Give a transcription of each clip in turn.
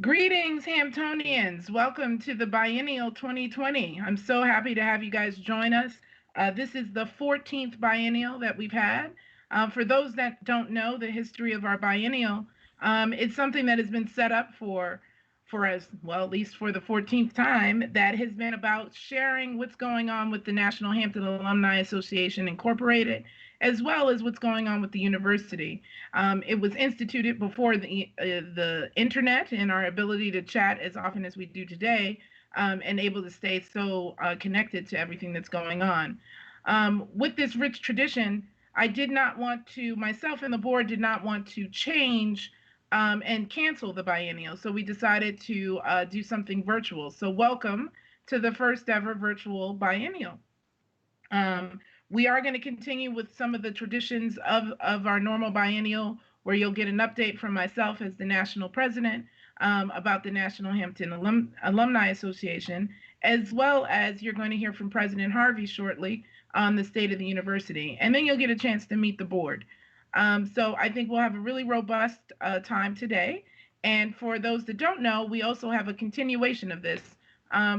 Greetings, Hamptonians. Welcome to the Biennial 2020. I'm so happy to have you guys join us. This is the 14th biennial that we've had. For those that don't know the history of our biennial, it's something that has been set up for us, well, at least for the 14th time, that has been about sharing what's going on with the National Hampton Alumni Association Incorporated, as well as what's going on with the university. It was instituted before the internet and our ability to chat as often as we do today, and able to stay so connected to everything that's going on. With this rich tradition, I did not want to, myself and the board did not want to change and cancel the biennial. So we decided to do something virtual. So welcome to the first ever virtual biennial. We are going to continue with some of the traditions of our normal biennial, where you'll get an update from myself as the national president about the National Hampton Alumni Association, as well as you're going to hear from President Harvey shortly on the state of the university. And then you'll get a chance to meet the board. So I think we'll have a really robust time today. And for those that don't know, we also have a continuation of this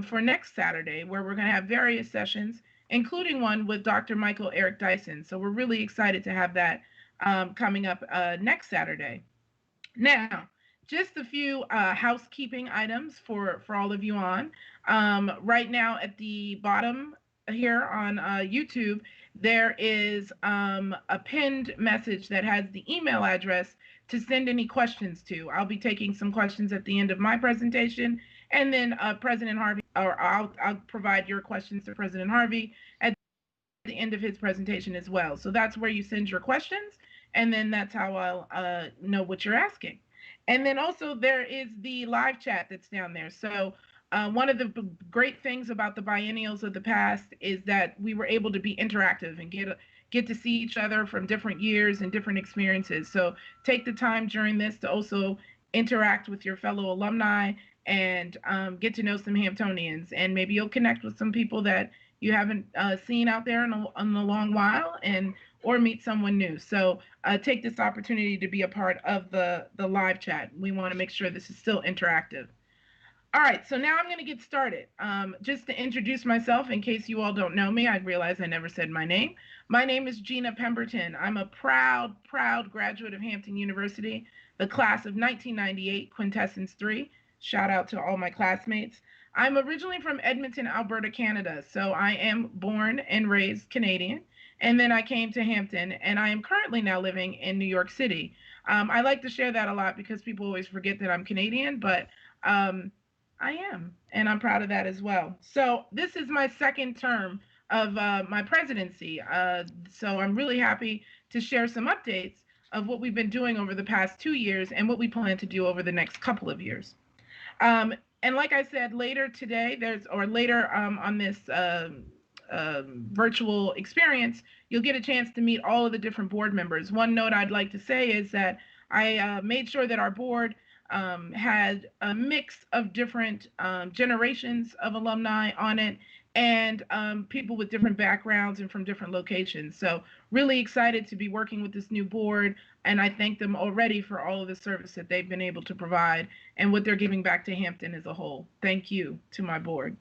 for next Saturday, where we're going to have various sessions, including one with Dr. Michael Eric Dyson. So we're really excited to have that coming up next Saturday. Now, just a few housekeeping items for all of you on. Right now at the bottom here on YouTube, there is a pinned message that has the email address to send any questions to. I'll be taking some questions at the end of my presentation, and then President Harvey, or I'll provide your questions to President Harvey at the end of his presentation as well. So that's where you send your questions, and then that's how I'll know what you're asking. And then also there is the live chat that's down there. So one of the great things about the biennials of the past is that we were able to be interactive and get to see each other from different years and different experiences. So take the time during this to also interact with your fellow alumni and get to know some Hamptonians. And maybe you'll connect with some people that you haven't seen out there in a long while, or meet someone new. So take this opportunity to be a part of the live chat. We want to make sure this is still interactive. All right, so now I'm going to get started. Just to introduce myself, in case you all don't know me, I realize I never said my name. My name is Gena Pemberton. I'm a proud graduate of Hampton University, the class of 1998, Quintessence 3. Shout out to all my classmates. I'm originally from Edmonton, Alberta, Canada, so I am born and raised Canadian. And then I came to Hampton, and I am currently now living in New York City. I like to share that a lot because people always forget that I'm Canadian, but I am, and I'm proud of that as well. So this is my second term of my presidency. So I'm really happy to share some updates of what we've been doing over the past 2 years and what we plan to do over the next couple of years. And like I said, later today, later on this virtual experience, you'll get a chance to meet all of the different board members. One note I'd like to say is that I made sure that our board had a mix of different generations of alumni on it, and people with different backgrounds and from different locations. So really excited to be working with this new board, and I thank them already for all of the service that they've been able to provide and what they're giving back to Hampton as a whole. Thank you to my board.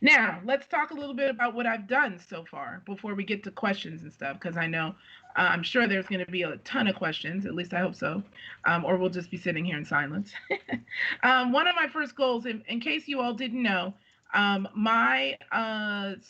Now, let's talk a little bit about what I've done so far before we get to questions and stuff, because I know I'm sure there's going to be a ton of questions, at least I hope so, or we'll just be sitting here in silence. One of my first goals, in case you all didn't know, my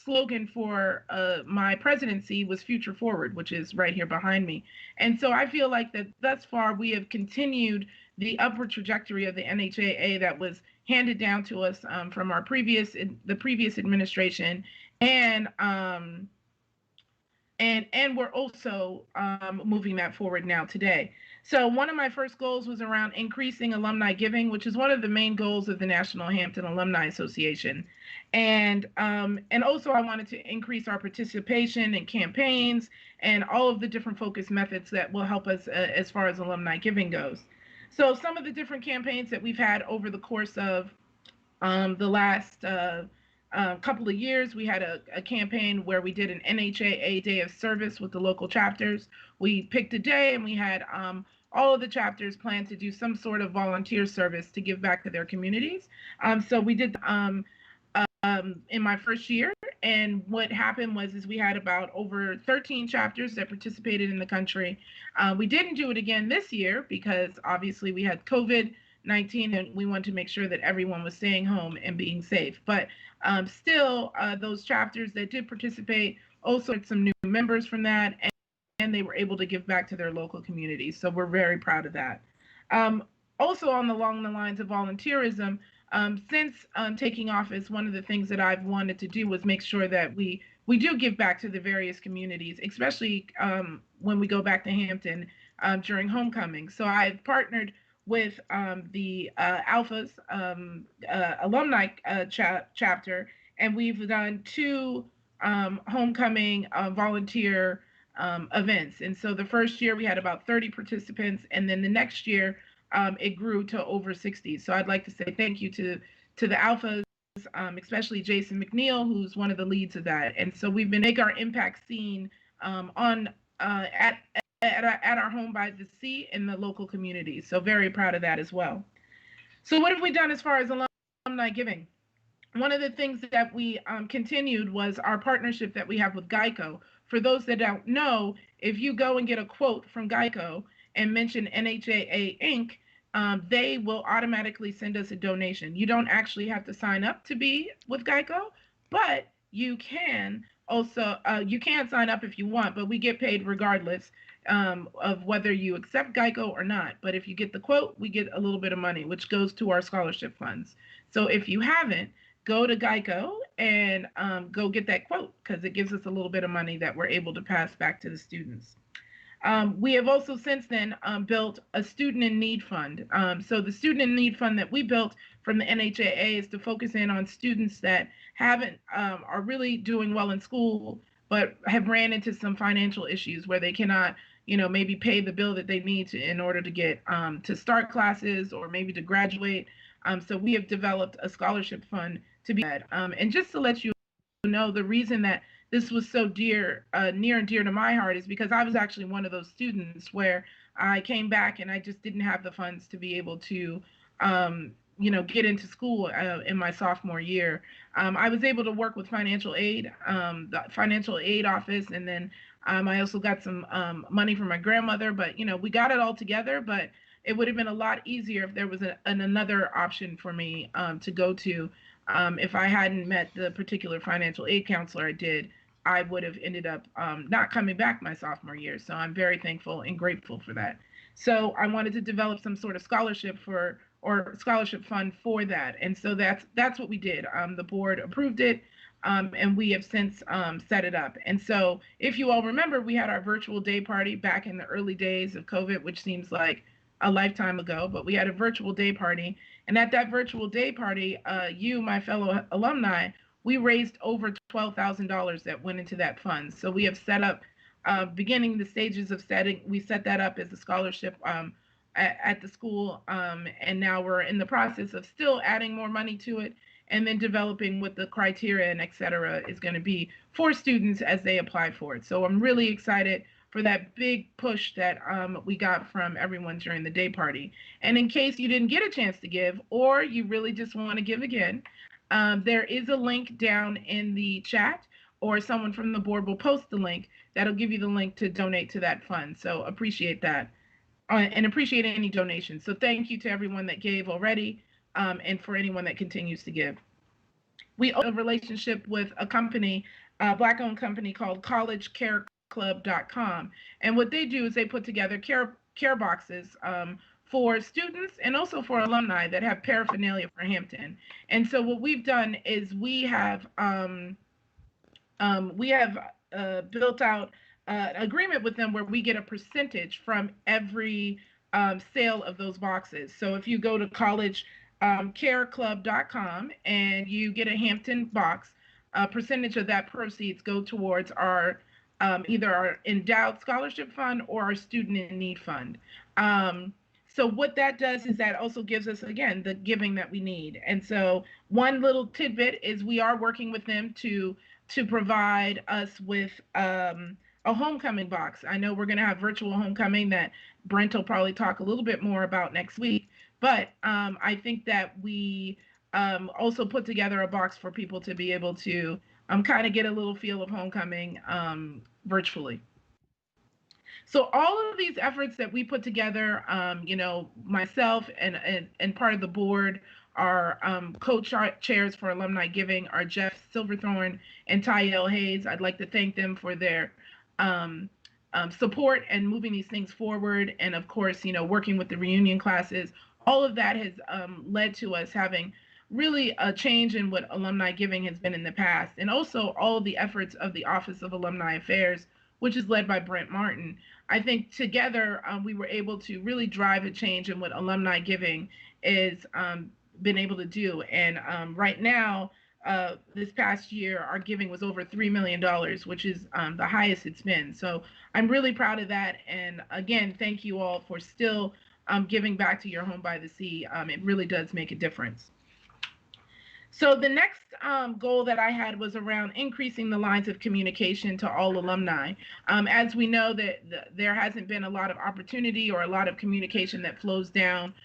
slogan for my presidency was Future Forward, which is right here behind me. And so I feel like that thus far we have continued the upward trajectory of the NHAA that was handed down to us from the previous administration, and we're also moving that forward now today. So one of my first goals was around increasing alumni giving, which is one of the main goals of the National Hampton Alumni Association. And also I wanted to increase our participation in campaigns and all of the different focus methods that will help us as far as alumni giving goes. So some of the different campaigns that we've had over the course of the last couple of years, we had a campaign where we did an NHAA Day of Service with the local chapters. We picked a day and we had all of the chapters plan to do some sort of volunteer service to give back to their communities. So we did in my first year, and what happened was is we had about over 13 chapters that participated in the country. We didn't do it again this year because obviously we had COVID-19 and we wanted to make sure that everyone was staying home and being safe. But still, those chapters that did participate also had some new members from that, and they were able to give back to their local communities. So we're very proud of that. Also, along the lines of volunteerism, since taking office, one of the things that I've wanted to do was make sure that we do give back to the various communities, especially when we go back to Hampton during homecoming. So I've partnered with the Alpha's alumni chapter, and we've done two homecoming volunteer events. And so the first year we had about 30 participants, and then the next year it grew to over 60. So I'd like to say thank you to the Alphas, especially Jason McNeil, who's one of the leads of that. And so we've been making our impact seen at our home by the sea in the local community. So very proud of that as well. So what have we done as far as alumni giving? One of the things that we continued was our partnership that we have with Geico. For those that don't know, if you go and get a quote from Geico and mention NHAA Inc., they will automatically send us a donation. You don't actually have to sign up to be with Geico, but you can also you can sign up if you want, but we get paid regardless of whether you accept Geico or not. But if you get the quote, we get a little bit of money, which goes to our scholarship funds. So if you haven't, go to Geico and go get that quote, because it gives us a little bit of money that we're able to pass back to the students. We have also since then built a student in need fund. So the student in need fund that we built from the NHAA is to focus in on students that are really doing well in school, but have ran into some financial issues where they cannot, maybe pay the bill that they need in order to get to start classes or maybe to graduate. So we have developed a scholarship fund to be that. And just to let you know, the reason that this was so near and dear to my heart is because I was actually one of those students where I came back and I just didn't have the funds to be able to, get into school in my sophomore year. I was able to work with financial aid, the financial aid office, and then I also got some money from my grandmother. But we got it all together. But it would have been a lot easier if there was another option for me to go to. If I hadn't met the particular financial aid counselor I did, I would have ended up not coming back my sophomore year. So I'm very thankful and grateful for that. So I wanted to develop some sort of scholarship fund for that. And so that's what we did. The board approved it, and we have since set it up. And so if you all remember, we had our virtual day party back in the early days of COVID, which seems like a lifetime ago, but we had a virtual day party. And at that virtual day party, my fellow alumni, we raised over $12,000 that went into that fund. So we have set up, beginning the stages of we set that up as a scholarship at the school. And now we're in the process of still adding more money to it, and then developing what the criteria and et cetera is going to be for students as they apply for it. So I'm really excited for that big push that we got from everyone during the day party. And in case you didn't get a chance to give, or you really just want to give again, there is a link down in the chat, or someone from the board will post the link that'll give you the link to donate to that fund. So appreciate that, and appreciate any donations. So thank you to everyone that gave already, and for anyone that continues to give. We own a relationship with a company, a Black-owned company called collegecareclub.com. And what they do is they put together care boxes for students and also for alumni that have paraphernalia for Hampton. And so what we've done is we have built out an agreement with them where we get a percentage from every sale of those boxes. So if you go to collegecareclub.com and you get a Hampton box, a percentage of that proceeds go towards our either our endowed scholarship fund or our student in need fund. So what that does is that also gives us, again, the giving that we need. And so one little tidbit is we are working with them to provide us with a homecoming box. I know we're going to have virtual homecoming that Brent will probably talk a little bit more about next week, but I think that we also put together a box for people to be able to kind of get a little feel of homecoming virtually. So all of these efforts that we put together, myself and part of the board, our co-chairs for alumni giving are Jeff Silverthorne and Tyel Hayes. I'd like to thank them for their um, support and moving these things forward. And of course, working with the reunion classes, all of that has led to us having really a change in what alumni giving has been in the past. And also all of the efforts of the Office of Alumni Affairs, which is led by Brent Martin. I think together we were able to really drive a change in what alumni giving is been able to do. And right now, this past year, our giving was over $3 million, which is the highest it's been. So I'm really proud of that. And again, thank you all for still giving back to your home by the sea. It really does make a difference. So the next goal that I had was around increasing the lines of communication to all alumni. As we know that there hasn't been a lot of opportunity or a lot of communication that flows down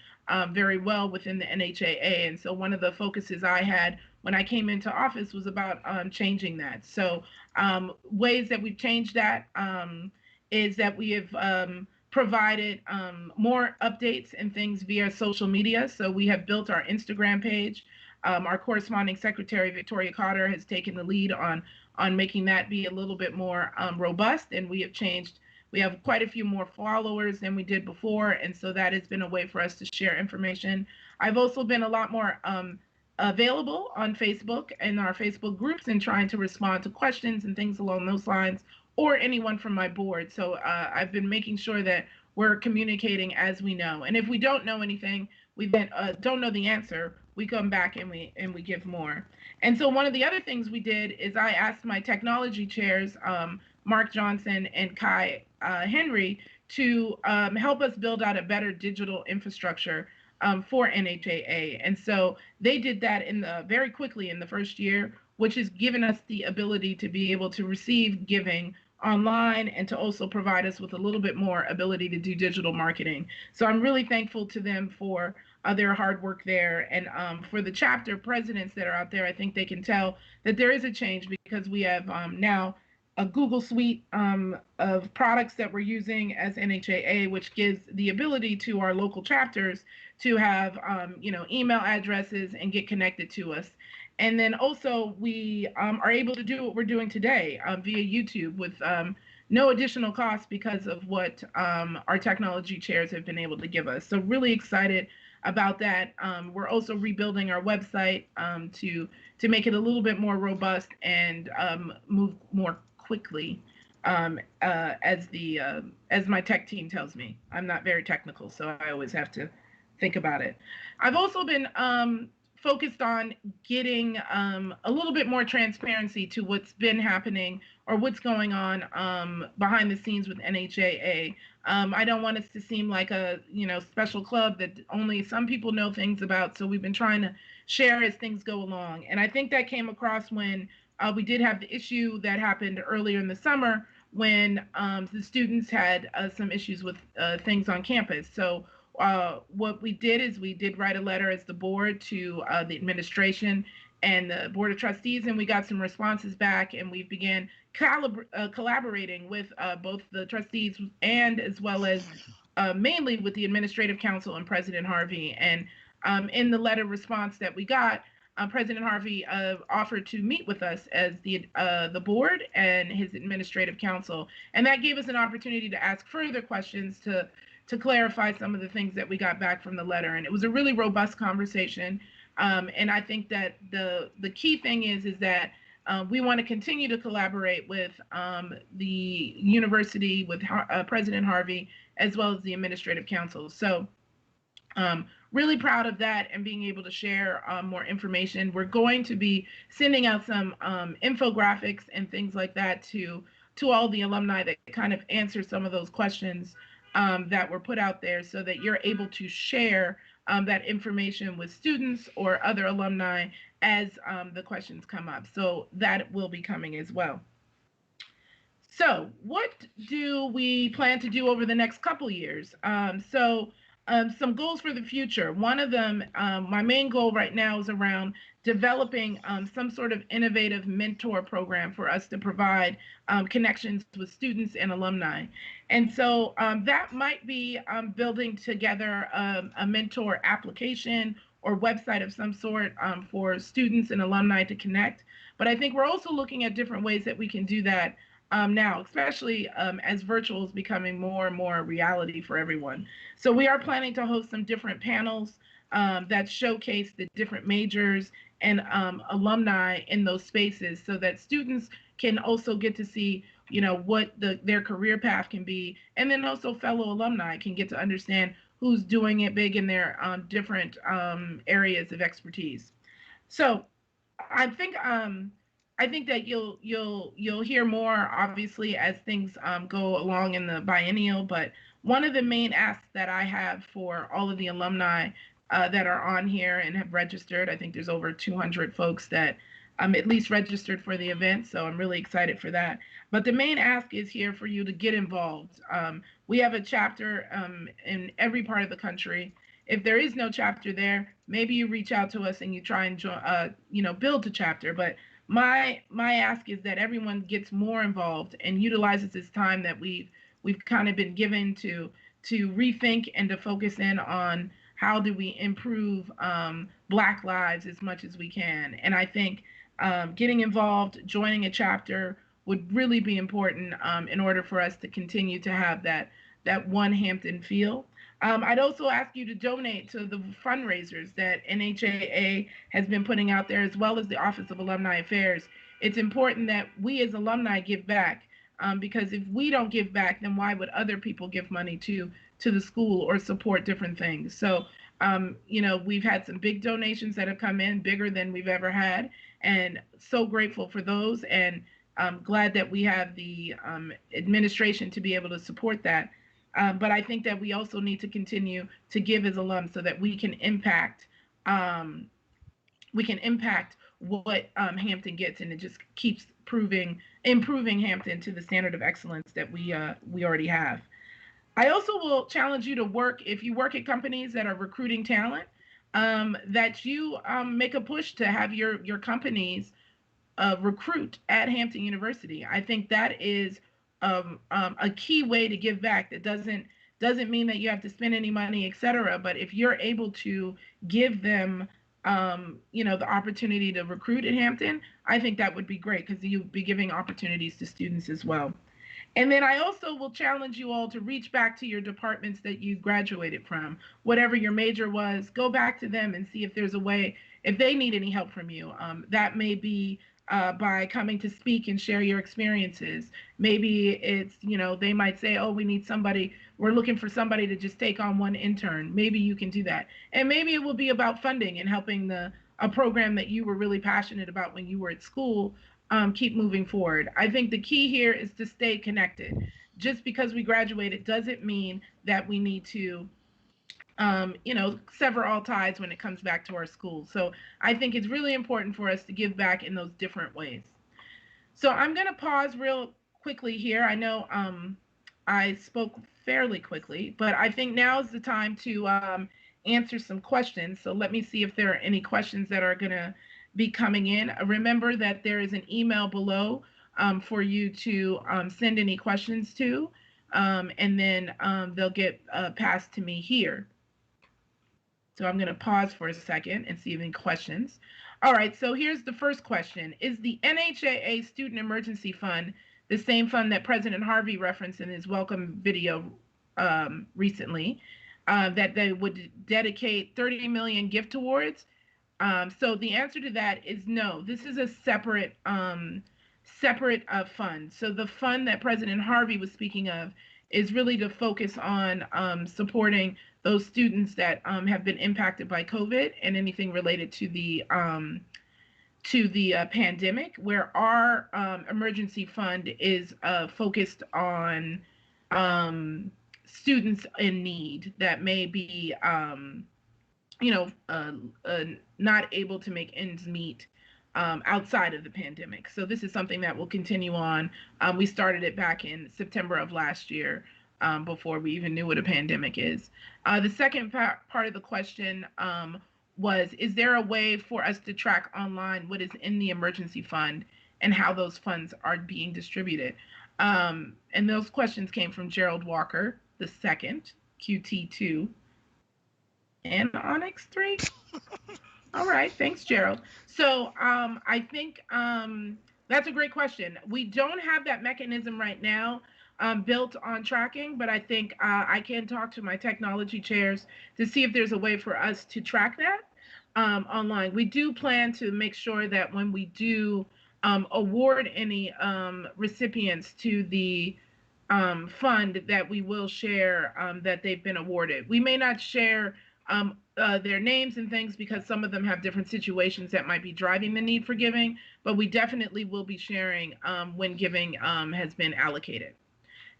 very well within the NHAA. And so one of the focuses I had when I came into office was about changing that. So ways that we've changed that is that we have provided more updates and things via social media. So we have built our Instagram page. Our corresponding secretary, Victoria Cotter, has taken the lead on making that be a little bit more robust, and we have changed. We have quite a few more followers than we did before, and so that has been a way for us to share information. I've also been a lot more available on Facebook and our Facebook groups and trying to respond to questions and things along those lines, or anyone from my board. So I've been making sure that we're communicating as we know. And if we don't know anything, we then don't know the answer, we come back and we give more. And so one of the other things we did is I asked my technology chairs, Mark Johnson and Kai Henry, to help us build out a better digital infrastructure for NHAA. And so they did that very quickly in the first year, which has given us the ability to be able to receive giving online and to also provide us with a little bit more ability to do digital marketing. So I'm really thankful to them for their hard work there. And for the chapter presidents that are out there, I think they can tell that there is a change because we have now a Google suite of products that we're using as NHAA, which gives the ability to our local chapters to have email addresses and get connected to us. And then also we are able to do what we're doing today via YouTube with no additional cost because of what our technology chairs have been able to give us. So really excited about that. We're also rebuilding our website to make it a little bit more robust and move more quickly as my tech team tells me. I'm not very technical, so I always have to think about it. I've also been focused on getting a little bit more transparency to what's been happening or what's going on behind the scenes with NHAA. I don't want us to seem like a special club that only some people know things about. So we've been trying to share as things go along. And I think that came across when we did have the issue that happened earlier in the summer when the students had some issues with things on campus. So what we did is we did write a letter as the board to the administration and the board of trustees, and we got some responses back, and we began collaborating with both the trustees and as well as mainly with the administrative council and President Harvey. And in the letter response that we got, President Harvey offered to meet with us as the board and his administrative council, and that gave us an opportunity to ask further questions to clarify some of the things that we got back from the letter. And it was a really robust conversation. And I think that the key thing is that we want to continue to collaborate with the university, with President Harvey, as well as the administrative council. So really proud of that and being able to share more information. We're going to be sending out some infographics and things like that to all the alumni that kind of answer some of those questions that were put out there so that you're able to share that information with students or other alumni as the questions come up. So that will be coming as well. So, what do we plan to do over the next couple years? Some goals for the future. One of them, my main goal right now is around developing some sort of innovative mentor program for us to provide connections with students and alumni. And so that might be building together a mentor application or website of some sort for students and alumni to connect. But I think we're also looking at different ways that we can do that now, especially as virtual is becoming more and more a reality for everyone. So we are planning to host some different panels that showcase the different majors and alumni in those spaces, so that students can also get to see, what their career path can be, and then also fellow alumni can get to understand who's doing it big in their different areas of expertise. So I think I think that you'll hear more obviously as things go along in the biennial. But one of the main asks that I have for all of the alumni that are on here and have registered, I think there's over 200 folks that at least registered for the event. So I'm really excited for that. But the main ask is here for you to get involved. We have a chapter in every part of the country. If there is no chapter there, maybe you reach out to us and you try and build a chapter. But my ask is that everyone gets more involved and utilizes this time that we've kind of been given to rethink and to focus in on how do we improve Black lives as much as we can. And I think getting involved, joining a chapter would really be important in order for us to continue to have that one Hampton feel. I'd also ask you to donate to the fundraisers that NHAA has been putting out there, as well as the Office of Alumni Affairs. It's important that we as alumni give back, because if we don't give back, then why would other people give money to the school or support different things? So, we've had some big donations that have come in, bigger than we've ever had, and so grateful for those, and I'm glad that we have the administration to be able to support that. But I think that we also need to continue to give as alums so that we can impact what Hampton gets, and it just keeps improving Hampton to the standard of excellence that we already have. I also will challenge you to work, if you work at companies that are recruiting talent, that you make a push to have your companies recruit at Hampton University. I think that is a key way to give back. That doesn't mean that you have to spend any money, etc. But if you're able to give them, the opportunity to recruit at Hampton, I think that would be great, because you'll be giving opportunities to students as well. And then I also will challenge you all to reach back to your departments that you graduated from, whatever your major was. Go back to them and see if there's a way, if they need any help from you. That may be by coming to speak and share your experiences. Maybe it's, they might say, oh, we're looking for somebody to just take on one intern. Maybe you can do that. And maybe it will be about funding and helping a program that you were really passionate about when you were at school keep moving forward. I think the key here is to stay connected. Just because we graduated doesn't mean that we need to sever all ties when it comes back to our schools. So I think it's really important for us to give back in those different ways. So I'm going to pause real quickly here. I know I spoke fairly quickly, but I think now is the time to answer some questions. So let me see if there are any questions that are going to be coming in. Remember that there is an email below for you to send any questions to, and then they'll get passed to me here. So I'm going to pause for a second and see if any questions. All right, so here's the first question. Is the NHAA Student Emergency Fund the same fund that President Harvey referenced in his welcome video recently, that they would dedicate 30 million gift awards? So the answer to that is no. This is a separate fund. So the fund that President Harvey was speaking of is really to focus on supporting those students that have been impacted by COVID and anything related to the pandemic, where our emergency fund is focused on students in need that may be, not able to make ends meet outside of the pandemic. So this is something that will continue on. We started it back in September of last year, before we even knew what a pandemic is. The second part of the question was, is there a way for us to track online what is in the emergency fund and how those funds are being distributed? And those questions came from Gerald Walker, the second, QT2, and Onyx 3. All right, thanks, Gerald. So I think that's a great question. We don't have that mechanism right now built on tracking, but I think I can talk to my technology chairs to see if there's a way for us to track that online. We do plan to make sure that when we do award any recipients to the fund, that we will share that they've been awarded. We may not share their names and things because some of them have different situations that might be driving the need for giving, but we definitely will be sharing when giving has been allocated.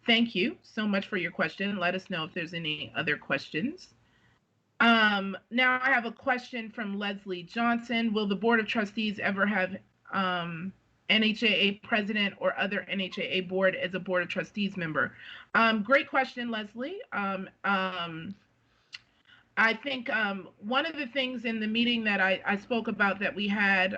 Thank you so much for your question. Let us know if there's any other questions. Now I have a question from Leslie Johnson. Will the Board of Trustees ever have NHAA president or other NHAA board as a Board of Trustees member? Great question, Leslie. I think one of the things in the meeting that I spoke about that we had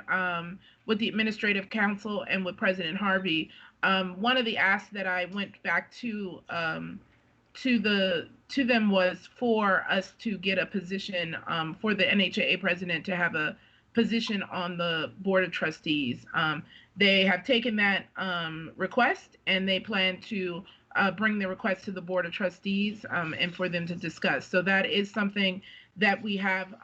with the Administrative Council and with President Harvey, one of the asks that I went back to them was for us to get a position for the NHAA president to have a position on the Board of Trustees. They have taken that request and they plan to bring the request to the Board of Trustees and for them to discuss. So that is something that we have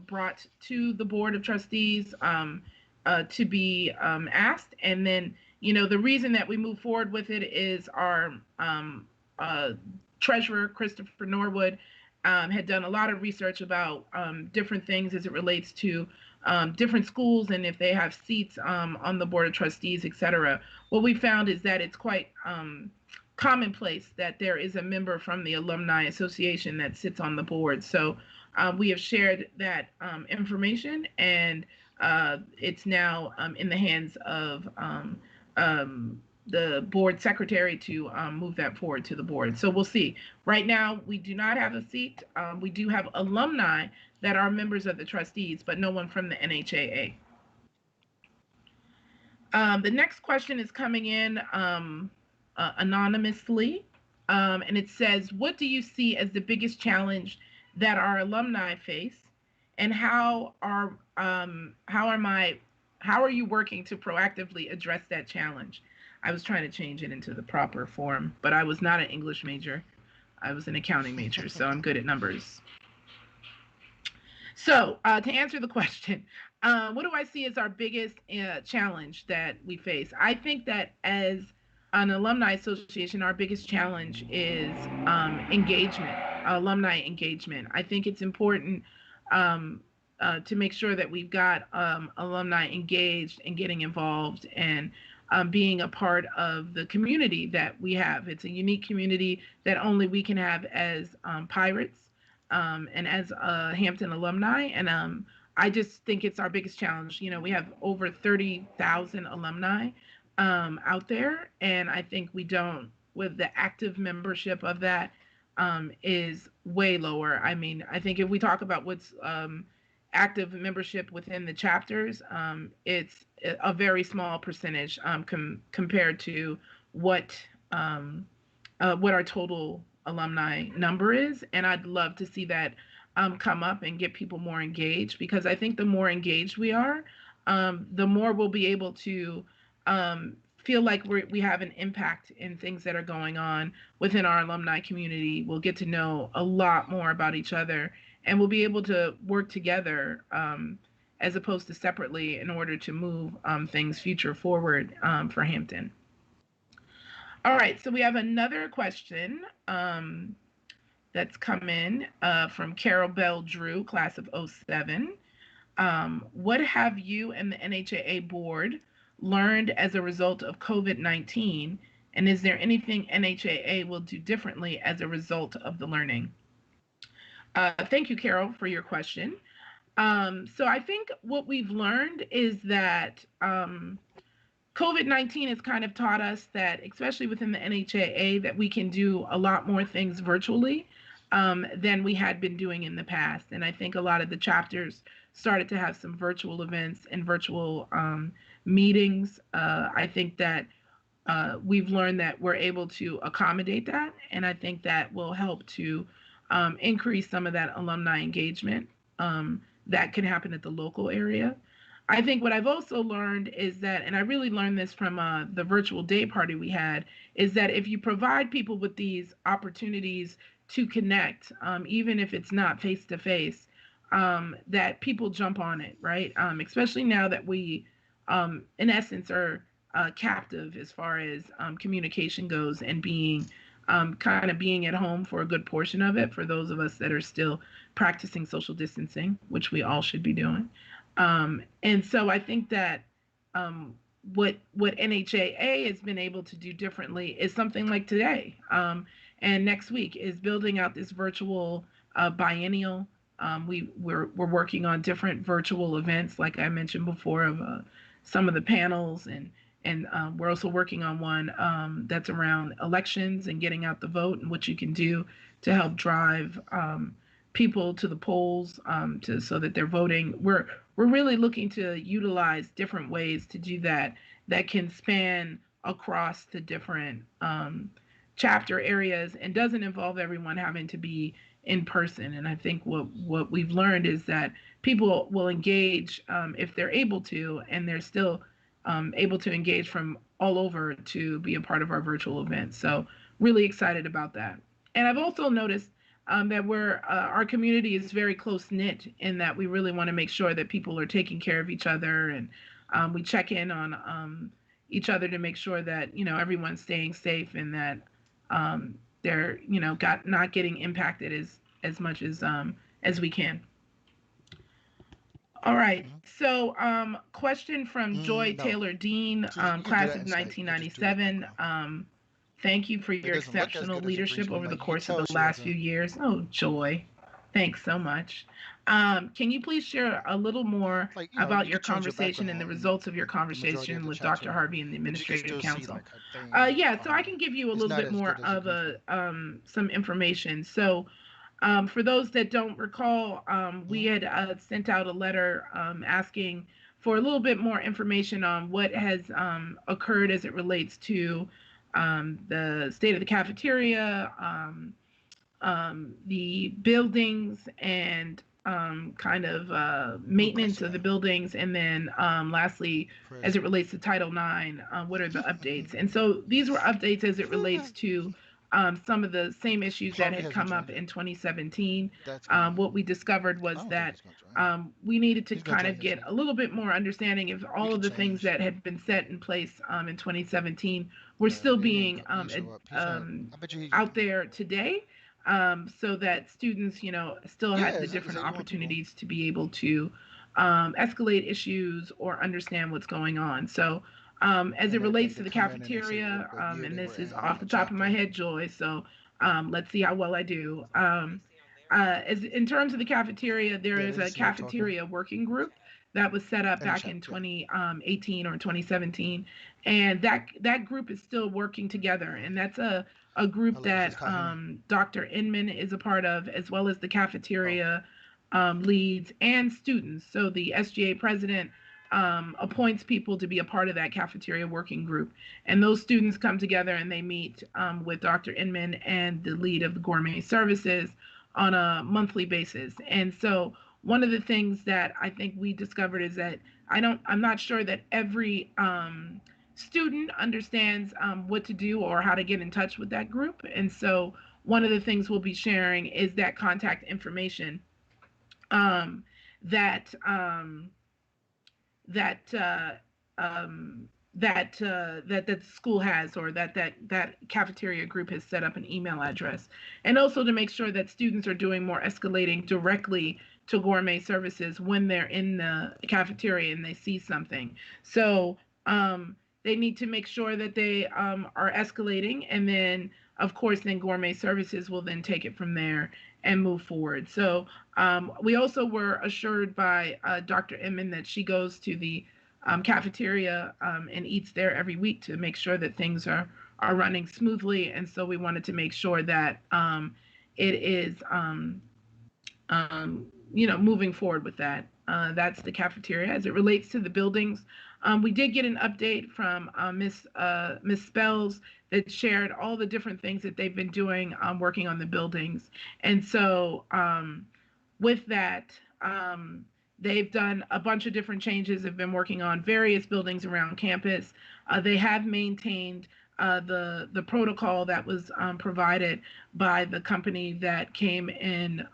brought to the Board of Trustees to be asked. And then, you know, the reason that we move forward with it is our treasurer, Christopher Norwood, had done a lot of research about different things as it relates to different schools and if they have seats on the Board of Trustees, et cetera. What we found is that it's quite commonplace that there is a member from the Alumni Association that sits on the board. So we have shared that information, and it's now in the hands of the board secretary to move that forward to the board. So we'll see. Right now, we do not have a seat. We do have alumni that are members of the trustees, but no one from the NHAA. The next question is coming in anonymously, and it says, what do you see as the biggest challenge that our alumni face, and how are you working to proactively address that challenge? I was trying to change it into the proper form, but I was not an English major. I was an accounting major, so I'm good at numbers. So to answer the question, what do I see as our biggest challenge that we face? I think that as an alumni association, our biggest challenge is engagement, alumni engagement. I think it's important to make sure that we've got alumni engaged and getting involved and being a part of the community that we have. It's a unique community that only we can have as Pirates and as Hampton alumni. And I just think it's our biggest challenge. You know, we have over 30,000 alumni out there, and I think we don't, with the active membership of that is way lower. I mean, I think if we talk about what's active membership within the chapters, it's a very small percentage compared to what our total alumni number is. And I'd love to see that come up and get people more engaged, because I think the more engaged we are, the more we'll be able to feel like we have an impact in things that are going on within our alumni community. We'll get to know a lot more about each other, and we'll be able to work together as opposed to separately in order to move things future forward for Hampton. All right, so we have another question that's come in from Carol Bell Drew, class of 07. What have you and the NHAA board learned as a result of COVID-19? And is there anything NHAA will do differently as a result of the learning? Thank you, Carol, for your question. So I think what we've learned is that COVID-19 has kind of taught us that, especially within the NHAA, that we can do a lot more things virtually than we had been doing in the past. And I think a lot of the chapters started to have some virtual events and virtual meetings. I think that we've learned that we're able to accommodate that. And I think that will help to increase some of that alumni engagement that can happen at the local area. I think what I've also learned is that, and I really learned this from the virtual day party we had, is that if you provide people with these opportunities to connect, even if it's not face to face, that people jump on it, right? Especially now that we, in essence, are captive as far as communication goes, and being kind of being at home for a good portion of it, for those of us that are still practicing social distancing, which we all should be doing. And so I think that what NHAA has been able to do differently is something like today and next week is building out this virtual biennial. We're working on different virtual events, like I mentioned before, of some of the panels, and we're also working on one that's around elections and getting out the vote and what you can do to help drive people to the polls so that they're voting. We're really looking to utilize different ways to do that can span across the different chapter areas and doesn't involve everyone having to be in person. And I think what we've learned is that people will engage if they're able to, and they're still able to engage from all over to be a part of our virtual event. So really excited about that. And I've also noticed that our community is very close knit, in that we really want to make sure that people are taking care of each other, and we check in on each other to make sure that everyone's staying safe, and that they're not getting impacted as much as we can. All right. So, question from Joy No, Taylor Dean, you can do class that of inside. You can just do it right 1997. now. Thank you for It your doesn't look as exceptional good as a green leadership screen. over the Like you can course of tell the she last has few a. years. Oh, Joy. Thanks so much. Can you please share a little more Like about you your could change your conversation and the background in results of your like the majority of conversation the with chats Dr. right now, Harvey and the but you can Administrative still see Council? like a thing Yeah, so I behind it. can give you a It's little not bit as more good as a of green screen. some information. So, for those that don't recall, we Hmm. had sent out a letter asking for a little bit more information on what has occurred as it relates to the state of the cafeteria, the buildings, and kind of Ooh, maintenance of the question. buildings, and then lastly, as it President. relates to Title IX, what are the updates? And so these were updates as it relates to some of the same issues that Harvey had hasn't come up joined yet. in 2017. That's gonna. What we discovered I was don't think that he's gonna join. we needed to He's gonna kind join of get yesterday. a little bit more understanding if We all could of the things change that had been set in place in 2017 were still being He didn't show up. He's gonna. I bet you he's out joining. there today, so that students, still Yeah, had the it's different 81 people. opportunities to be able to escalate issues or understand what's going on. So, as And it they relates to could the come in and they say cafeteria, what year and they were this is in off a the top of my chapter. head, Joy. So, let's see how well I do. As in terms of the cafeteria, there Yeah, they is a just see her talking. cafeteria working group that was set up In a back chat. in Yeah. 2018 or 2017, and that group is still working together, and that's a group Hello, that just call Henry. Dr. Inman is a part of, as well as the Oh, cafeteria leads and students. So the SGA president appoints people to be a part of that cafeteria working group, and those students come together and they meet with Dr. Inman and the lead of the gourmet services on a monthly basis. And so one of the things that I think we discovered is that I'm not sure that every student understands what to do or how to get in touch with that group. And so one of the things we'll be sharing is that contact information um, that that that the school has, or that cafeteria group has set up an email address, and also to make sure that students are doing more escalating directly to gourmet services when they're in the cafeteria and they see something. So they need to make sure that they are escalating, and then of course then gourmet services will then take it from there and move forward. So we also were assured by Dr. Inman that she goes to the cafeteria and eats there every week to make sure that things are running smoothly. And so we wanted to make sure that it is moving forward with that. That's the cafeteria. As it relates to the buildings, we did get an update from Miss Spells that shared all the different things that they've been doing working on the buildings. And so with that, they've done a bunch of different changes. Have been working on various buildings around campus. They have maintained the protocol that was provided by the company that came and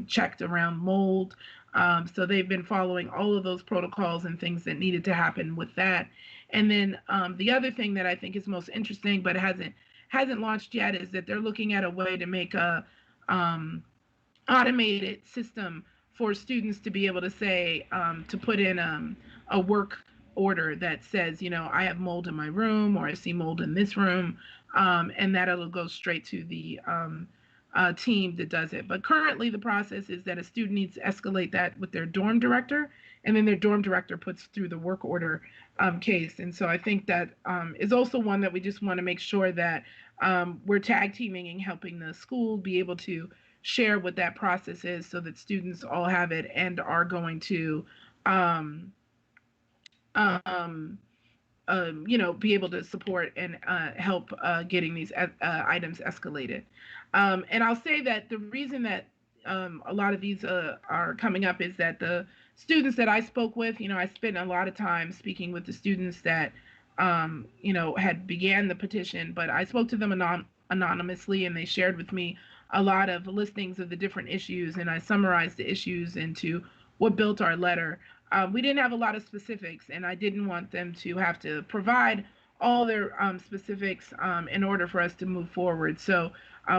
checked around mold. So they've been following all of those protocols and things that needed to happen with that. And then the other thing that I think is most interesting, but hasn't launched yet, is that they're looking at a way to make a automated system for students to be able to say, to put in a work order that says, I have mold in my room, or I see mold in this room, and that it'll go straight to the team that does it. But currently the process is that a student needs to escalate that with their dorm director, and then their dorm director puts through the work order case. And so I think that is also one that we just want to make sure that we're tag teaming and helping the school be able to share what that process is, so that students all have it and are going to be able to support and help getting these items escalated. And I'll say that the reason that a lot of these are coming up is that the students that I spoke with, I spent a lot of time speaking with the students that, had began the petition, but I spoke to them anonymously, and they shared with me a lot of listings of the different issues, and I summarized the issues into what built our letter. We didn't have a lot of specifics, and I didn't want them to have to provide all their specifics in order for us to move forward. So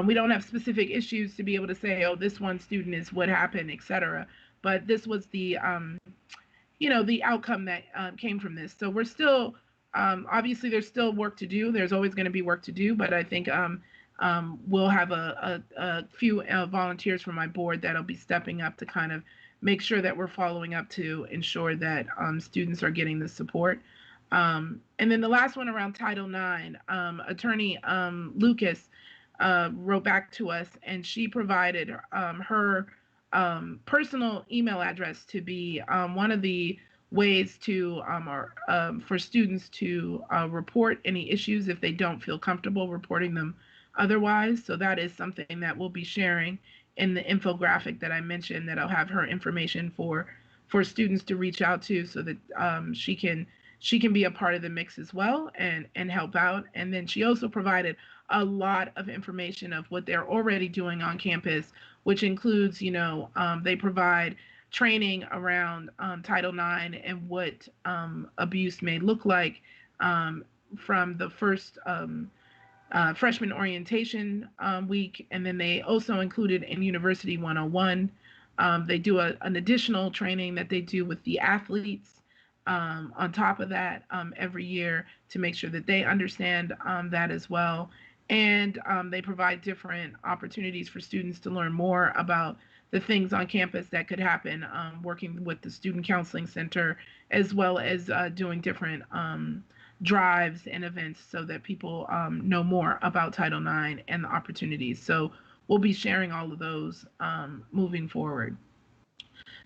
we don't have specific issues to be able to say, oh, this one student is what happened, etc. But this was the, the outcome that came from this. So we're still, obviously, there's still work to do. There's always going to be work to do, but I think we'll have a few volunteers from my board that'll be stepping up to kind of make sure that we're following up to ensure that students are getting the support. And then the last one around Title IX, Attorney Lucas wrote back to us, and she provided her personal email address to be one of the ways to for students to report any issues if they don't feel comfortable reporting them otherwise. So that is something that we'll be sharing in the infographic that I mentioned, that I'll have her information for students to reach out to, so that she can be a part of the mix as well and help out. And then she also provided a lot of information of what they're already doing on campus, which includes, they provide training around Title IX and what abuse may look like from the first freshman orientation week. And then they also included in University 101, they do an additional training that they do with the athletes on top of that every year, to make sure that they understand that as well. And they provide different opportunities for students to learn more about the things on campus that could happen, working with the Student Counseling Center, as well as doing different drives and events, so that people know more about Title IX and the opportunities. So we'll be sharing all of those moving forward.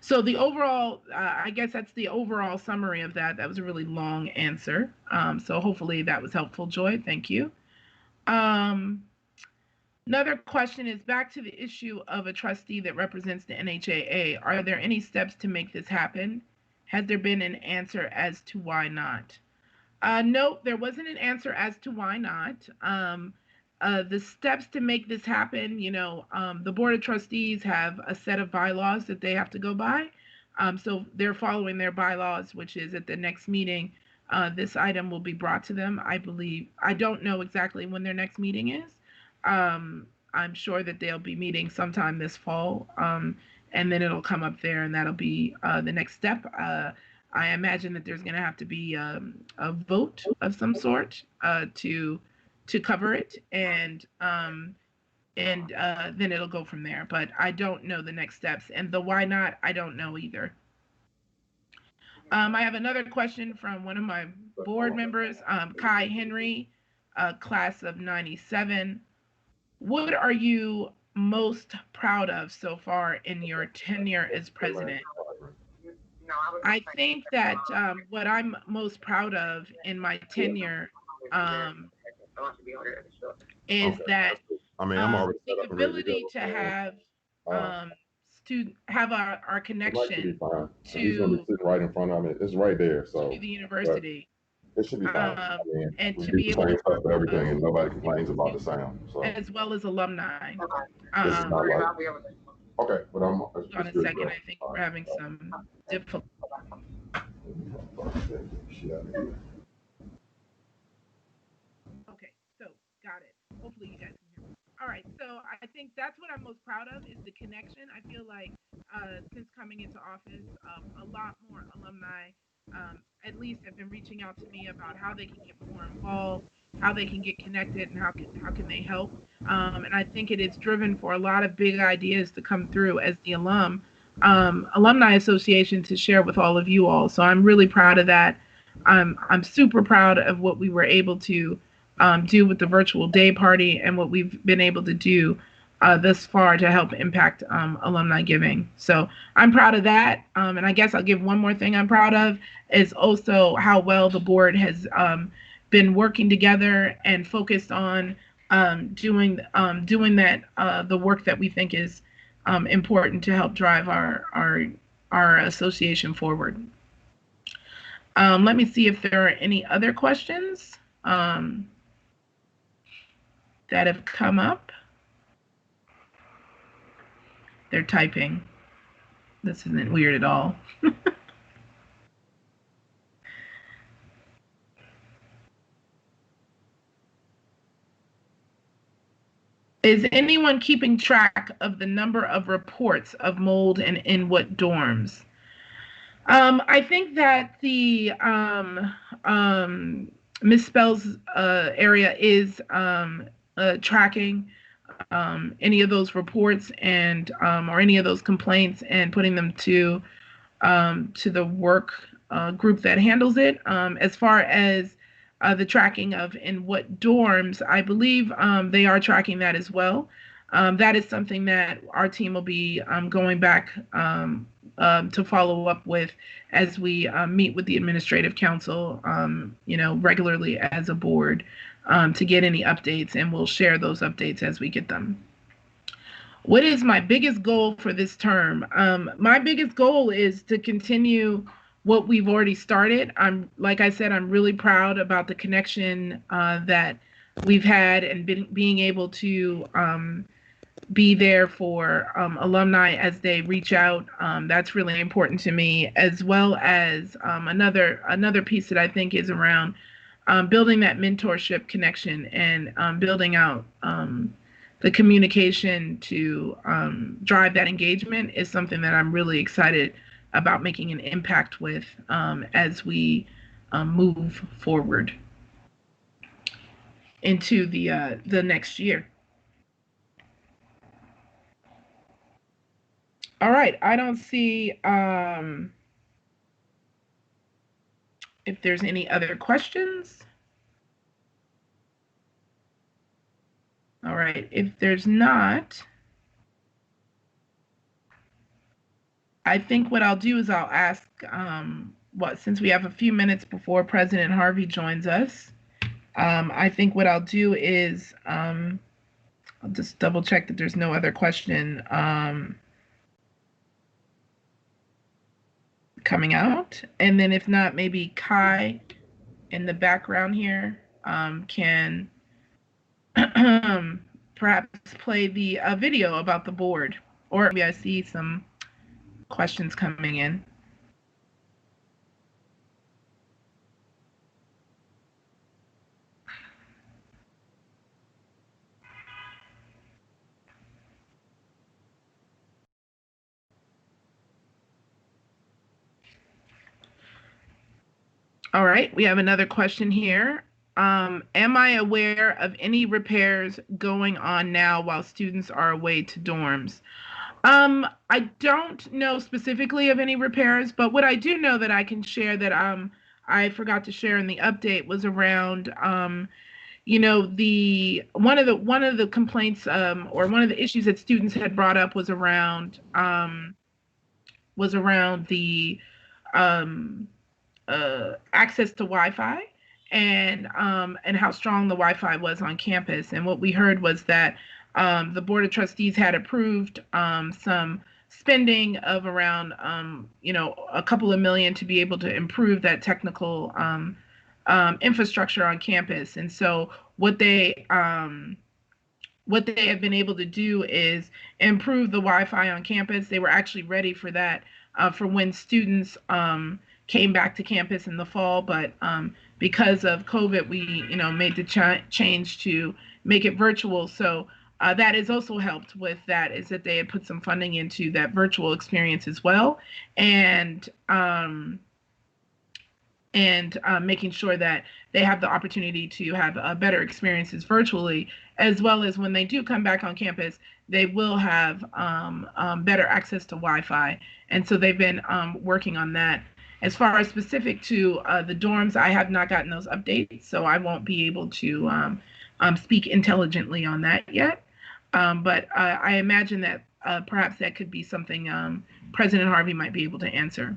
So the overall, I guess that's the overall summary of that. That was a really long answer. So hopefully that was helpful, Joy. Thank you. Another question is back to the issue of a trustee that represents the NHAA. Are there any steps to make this happen? Has there been an answer as to why not? No, there wasn't an answer as to why not. The steps to make this happen, the Board of Trustees have a set of bylaws that they have to go by. So they're following their bylaws, which is at the next meeting, this item will be brought to them, I believe. I don't know exactly when their next meeting is. I'm sure that they'll be meeting sometime this fall, and then it'll come up there, and that'll be the next step. I imagine that there's going to have to be a vote of some sort to cover it, and and then it'll go from there. But I don't know the next steps, and the why not, I don't know either. I have another question from one of my board members, Kai Henry, class of 97. What are you most proud of so far in your tenure as president? I think that what I'm most proud of in my tenure is that the ability to have student have our connection to right in front of me. It's right there. So the university, it should be fine. and We to do be the able to same stuff for work everything, and nobody complains about the with, sound. So as well as alumni. this is not like okay, but Hold on it's a good. second. I think we're having some difficulty. Okay, so got it. Hopefully you guys can hear me. All right, so I think that's what I'm most proud of is the connection. I feel like since coming into office, a lot more alumni, at least, have been reaching out to me about how they can get more involved, how they can get connected, and how can they help. And I think it is driven for a lot of big ideas to come through as the alumni association to share with all of you all. So I'm really proud of that. I'm super proud of what we were able to do with the virtual day party and what we've been able to do thus far to help impact alumni giving. So I'm proud of that. And I guess I'll give one more thing I'm proud of is also how well the board has been working together and focused on doing that the work that we think is important to help drive our association forward. Let me see if there are any other questions that have come up. They're typing. This isn't weird at all. Is anyone keeping track of the number of reports of mold and in what dorms? I think that the misspells area is tracking any of those reports and or any of those complaints and putting them to the work group that handles it. As far as the tracking of in what dorms, I believe they are tracking that as well. That is something that our team will be going back to follow up with as we meet with the administrative council, regularly as a board to get any updates, and we'll share those updates as we get them. What is my biggest goal for this term? My biggest goal is to continue what we've already started. Like I said, I'm really proud about the connection that we've had and being able to be there for alumni as they reach out. That's really important to me, as well as another piece that I think is around building that mentorship connection and building out the communication to drive that engagement is something that I'm really excited about making an impact with as we move forward into the next year. All right, I don't see if there's any other questions. All right, if there's not, I think what I'll do is I'll ask, since we have a few minutes before President Harvey joins us, I think what I'll do is I'll just double check that there's no other question coming out. And then if not, maybe Kai in the background here can perhaps play the video about the board, or maybe I see some questions coming in. All right, we have another question here. Am I aware of any repairs going on now while students are away to dorms? I don't know specifically of any repairs, but what I do know that I can share that I forgot to share in the update was around the one of the complaints or one of the issues that students had brought up was around the access to Wi-Fi and how strong the Wi-Fi was on campus. And what we heard was that the Board of Trustees had approved some spending of around a couple of million to be able to improve that technical infrastructure on campus. And so what they have been able to do is improve the Wi-Fi on campus. They were actually ready for that for when students came back to campus in the fall, but because of COVID, we made the change to make it virtual. So that has also helped with that, is that they had put some funding into that virtual experience as well, and making sure that they have the opportunity to have better experiences virtually, as well as when they do come back on campus, they will have better access to Wi-Fi. And so they've been working on that. As far as specific to the dorms, I have not gotten those updates, so I won't be able to speak intelligently on that yet. But I imagine that perhaps that could be something President Harvey might be able to answer.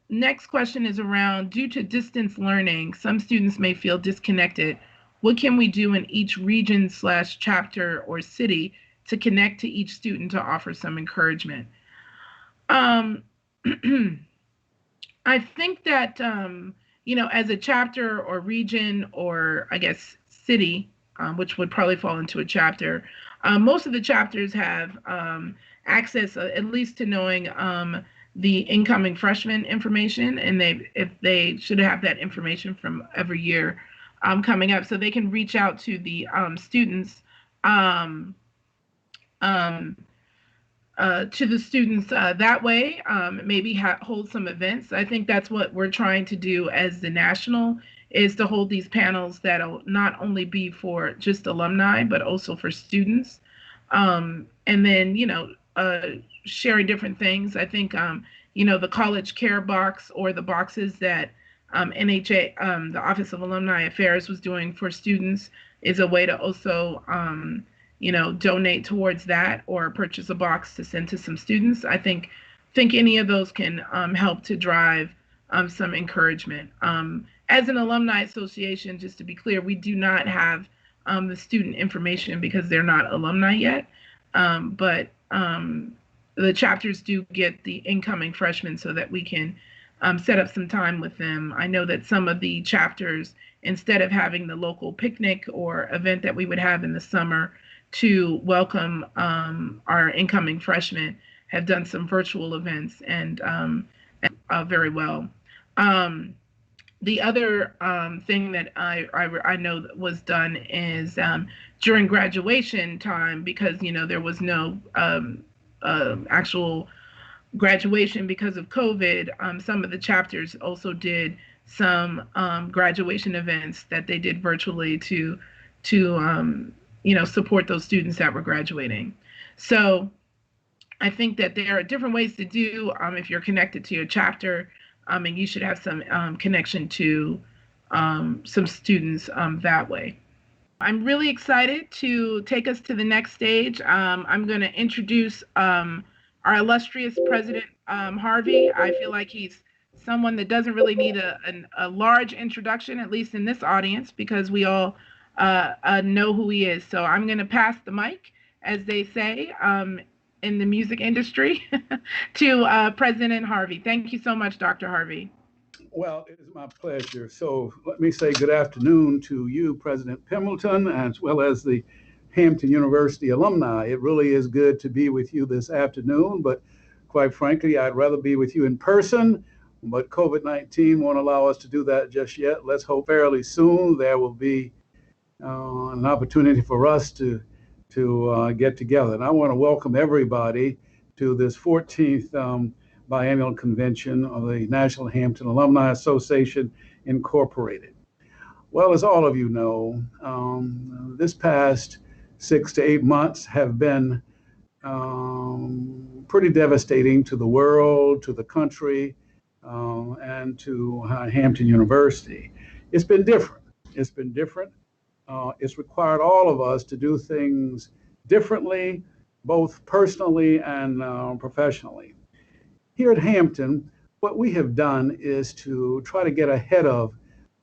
Next question is around, due to distance learning, some students may feel disconnected. What can we do in each region/chapter or city to connect to each student to offer some encouragement? I think that, as a chapter or region, or I guess city, which would probably fall into a chapter, most of the chapters have access at least to knowing the incoming freshman information, and they should have that information from every year coming up, so they can reach out to the students that way, maybe hold some events. I think that's what we're trying to do as the national, is to hold these panels that'll not only be for just alumni, but also for students. And then, sharing different things. I think, the college care box, or the boxes that NHAA, the Office of Alumni Affairs, was doing for students, is a way to also donate towards that, or purchase a box to send to some students. I think any of those can help to drive some encouragement. As an alumni association, just to be clear, we do not have the student information because they're not alumni yet, but the chapters do get the incoming freshmen so that we can set up some time with them. I know that some of the chapters, instead of having the local picnic or event that we would have in the summer to welcome our incoming freshmen, have done some virtual events, and very well. The other thing that I know that was done is during graduation time, because there was no actual graduation because of COVID. Some of the chapters also did some graduation events that they did virtually to support those students that were graduating. So I think that there are different ways to do if you're connected to your chapter, and you should have some connection to some students that way. I'm really excited to take us to the next stage. I'm going to introduce our illustrious President Harvey. I feel like he's someone that doesn't really need a large introduction, at least in this audience, because we all know who he is. So I'm going to pass the mic, as they say in the music industry, to President Harvey. Thank you so much, Dr. Harvey. Well, it is my pleasure. So let me say good afternoon to you, President Pemberton, as well as the Hampton University alumni. It really is good to be with you this afternoon, but quite frankly, I'd rather be with you in person, but COVID-19 won't allow us to do that just yet. Let's hope fairly soon there will be an opportunity for us to get together. And I want to welcome everybody to this 14th biennial convention of the National Hampton Alumni Association Incorporated. Well, as all of you know, this past 6 to 8 months have been pretty devastating to the world, to the country, and to Hampton University. It's been different. It's been different. It's required all of us to do things differently, both personally and professionally. Here at Hampton, what we have done is to try to get ahead of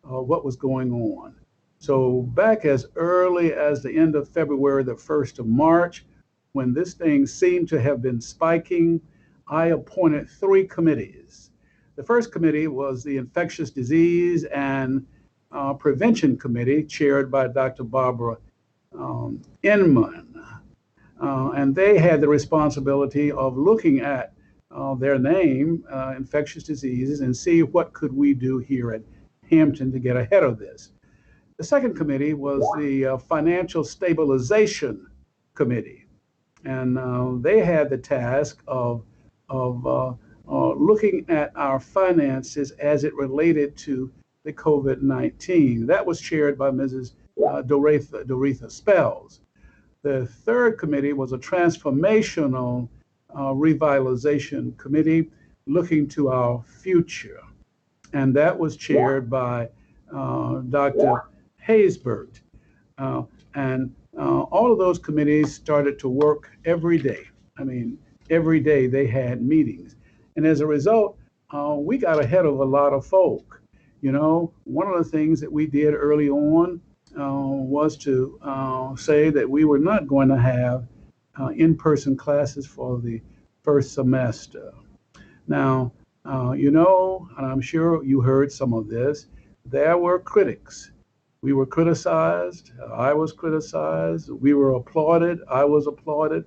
what was going on. So back as early as the end of February, the 1st of March, when this thing seemed to have been spiking, I appointed 3 committees. The first committee was the Infectious Disease and Prevention Committee, chaired by Dr. Barbara Inman. And they had the responsibility of looking at their name, infectious diseases, and see what could we do here at Hampton to get ahead of this. The second committee was the Financial Stabilization Committee, and they had the task of looking at our finances as it related to the COVID-19. That was chaired by Mrs. Doretha Spells. The third committee was a Transformational Revitalization Committee looking to our future, and that was chaired by Dr. Haysbert. And all of those committees started to work every day. I mean, every day they had meetings. And as a result, we got ahead of a lot of folk. You know, one of the things that we did early on was to say that we were not going to have in-person classes for the first semester. Now, you know, and I'm sure you heard some of this, there were critics. We were criticized, I was criticized, we were applauded, I was applauded.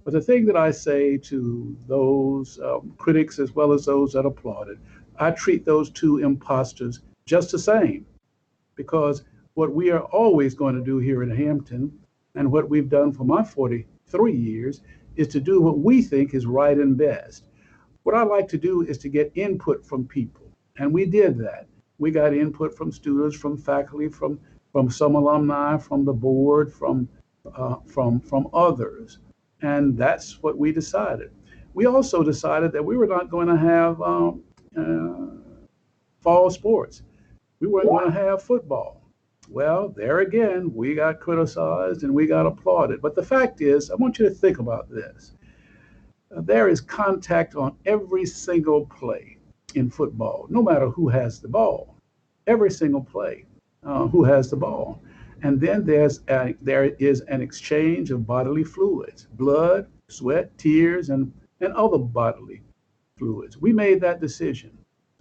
But the thing that I say to those critics as well as those that applauded, I treat those two imposters just the same, because what we are always going to do here at Hampton, and what we've done for my 43 years, is to do what we think is right and best. What I like to do is to get input from people, and we did that. We got input from students, from faculty, from some alumni, from the board, from others, and that's what we decided. We also decided that we were not going to have fall sports. We weren't going to have football. Well, there again, we got criticized and we got applauded. But the fact is, I want you to think about this. There is contact on every single play in football, no matter who has the ball. Every single play, who has the ball. And then there is an exchange of bodily fluids, blood, sweat, tears, and other bodily fluids. We made that decision.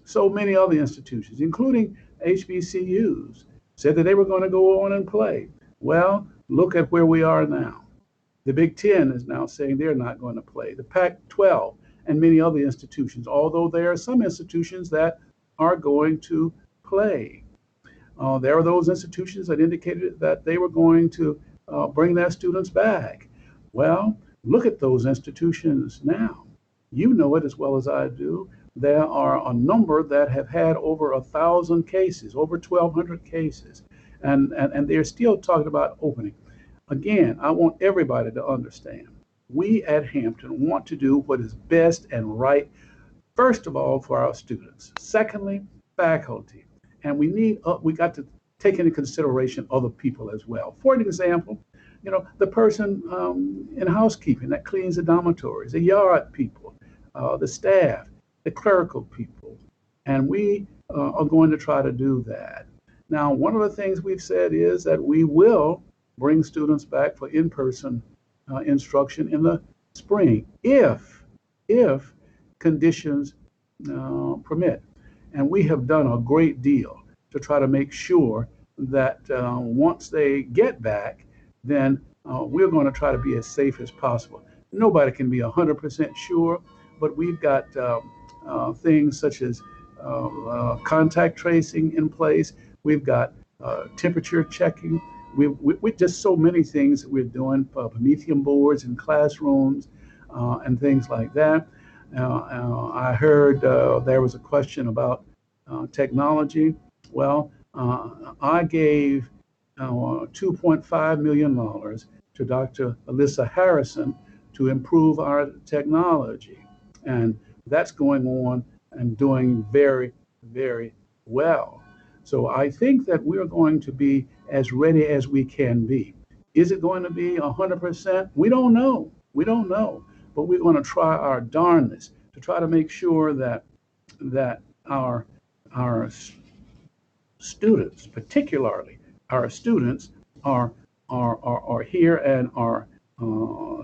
So many other institutions, including HBCUs, said that they were going to go on and play. Well, look at where we are now. The Big Ten is now saying they're not going to play. The Pac-12 and many other institutions, although there are some institutions that are going to play. There are those institutions that indicated that they were going to bring their students back. Well, look at those institutions now. You know it as well as I do. There are a number that have had over 1,000 cases, over 1,200 cases, and they're still talking about opening. Again, I want everybody to understand, we at Hampton want to do what is best and right, first of all, for our students. Secondly, faculty. And we got to take into consideration other people as well. For an example, you know, the person in housekeeping that cleans the dormitories, the yard people, the staff, the clerical people, and we are going to try to do that. Now, one of the things we've said is that we will bring students back for in-person instruction in the spring, if conditions permit. And we have done a great deal to try to make sure that once they get back, then we're going to try to be as safe as possible. Nobody can be 100% sure, but we've got things such as contact tracing in place. We've got temperature checking. We just so many things that we're doing, Promethean boards in classrooms and things like that. I heard there was a question about technology. Well, I gave $2.5 million to Dr. Alyssa Harrison to improve our technology. And that's going on and doing very, very well. So I think that we're going to be as ready as we can be. Is it going to be 100%? We don't know. We don't know. But we're going to try our darndest to try to make sure that our students, particularly our students, are here and are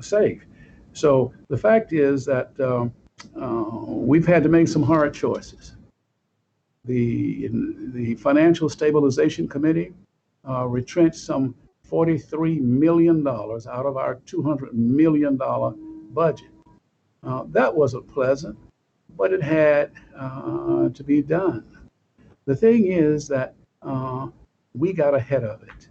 safe. So the fact is that we've had to make some hard choices. The Financial Stabilization Committee retrenched some $43 million out of our $200 million budget. That wasn't pleasant, but it had to be done. The thing is that we got ahead of it.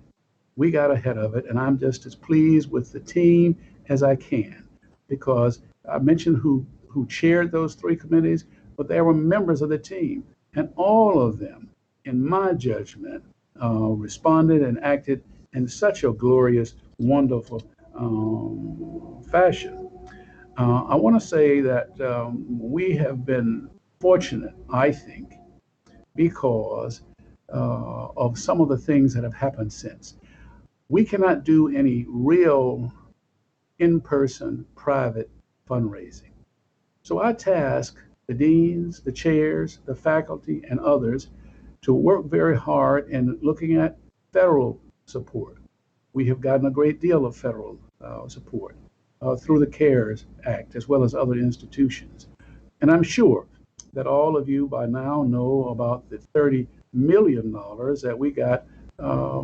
We got ahead of it, and I'm just as pleased with the team as I can, because I mentioned who chaired those three committees, but there were members of the team, and all of them, in my judgment, responded and acted in such a glorious, wonderful fashion. I want to say that we have been fortunate, I think, because of some of the things that have happened since. We cannot do any real in-person private fundraising. So I task the deans, the chairs, the faculty, and others to work very hard in looking at federal support. We have gotten a great deal of federal support through the CARES Act, as well as other institutions. And I'm sure that all of you by now know about the $30 million that we got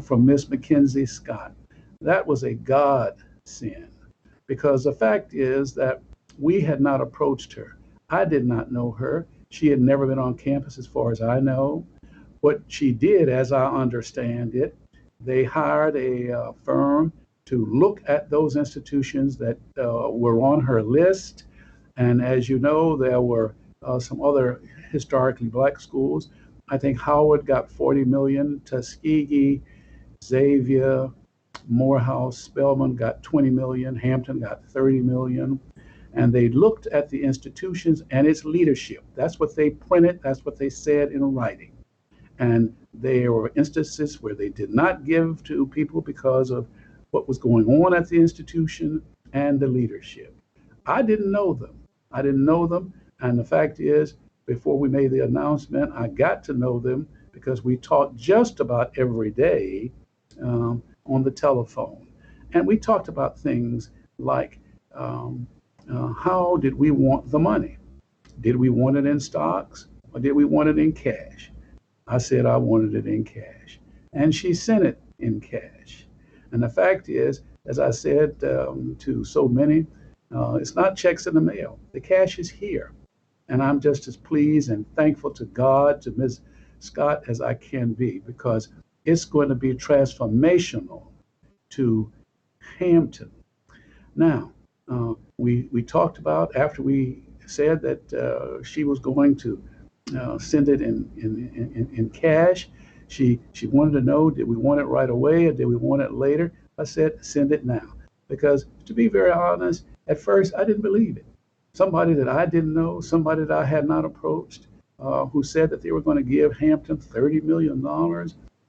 from Miss Mackenzie Scott. That was a godsend, because the fact is that we had not approached her. I did not know her. She had never been on campus as far as I know. What she did, as I understand it, they hired a firm to look at those institutions that were on her list. And as you know, there were some other historically black schools. I think Howard got 40 million, Tuskegee, Xavier, Morehouse, Spelman got 20 million, Hampton got 30 million. And they looked at the institutions and its leadership. That's what they printed, that's what they said in writing. And there were instances where they did not give to people because of what was going on at the institution and the leadership. I didn't know them. I didn't know them. And the fact is, before we made the announcement, I got to know them because we talked just about every day on the telephone. And we talked about things like how did we want the money? Did we want it in stocks or did we want it in cash? I said I wanted it in cash. And she sent it in cash. And the fact is, as I said to so many, it's not checks in the mail. The cash is here. And I'm just as pleased and thankful to God, to Ms. Scott, as I can be, because it's going to be transformational to Hampton. Now, we talked about, after we said that she was going to send it in cash, she wanted to know, did we want it right away or did we want it later? I said, send it now. Because to be very honest, at first I didn't believe it. Somebody that I didn't know, somebody that I had not approached, who said that they were going to give Hampton $30 million,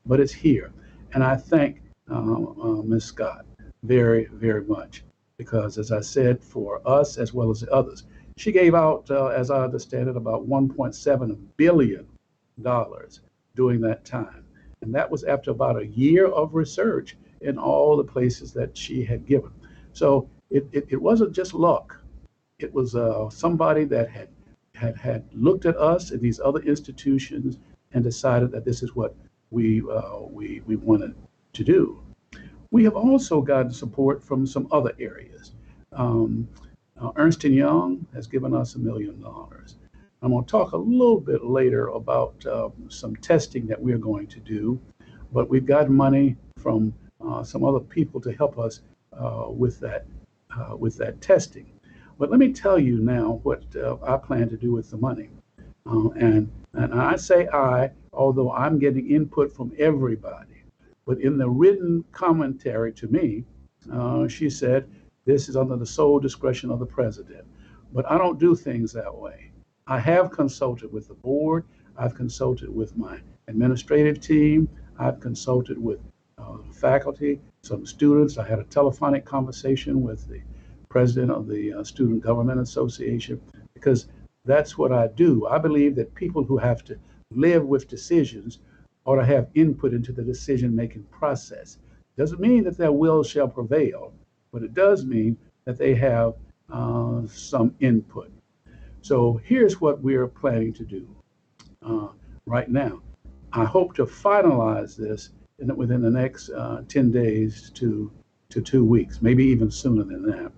but it's here. And I thank Ms. Scott very, very much, because as I said, for us as well as the others, she gave out, as I understand it, about $1.7 billion during that time. And that was after about a year of research in all the places that she had given. So it wasn't just luck. It was somebody that had looked at us and these other institutions and decided that this is what we wanted to do. We have also gotten support from some other areas. Ernst & Young has given us $1 million. I'm going to talk a little bit later about some testing that we're going to do, but we've got money from some other people to help us with that testing. But let me tell you now what I plan to do with the money. And I say although I'm getting input from everybody. But in the written commentary to me, she said, this is under the sole discretion of the president. But I don't do things that way. I have consulted with the board. I've consulted with my administrative team. I've consulted with faculty, some students. I had a telephonic conversation with the president of the Student Government Association, because that's what I do. I believe that people who have to live with decisions ought to have input into the decision-making process. Doesn't mean that their will shall prevail, but it does mean that they have some input. So here's what we're planning to do right now. I hope to finalize this within the next 10 days to 2 weeks, maybe even sooner than that.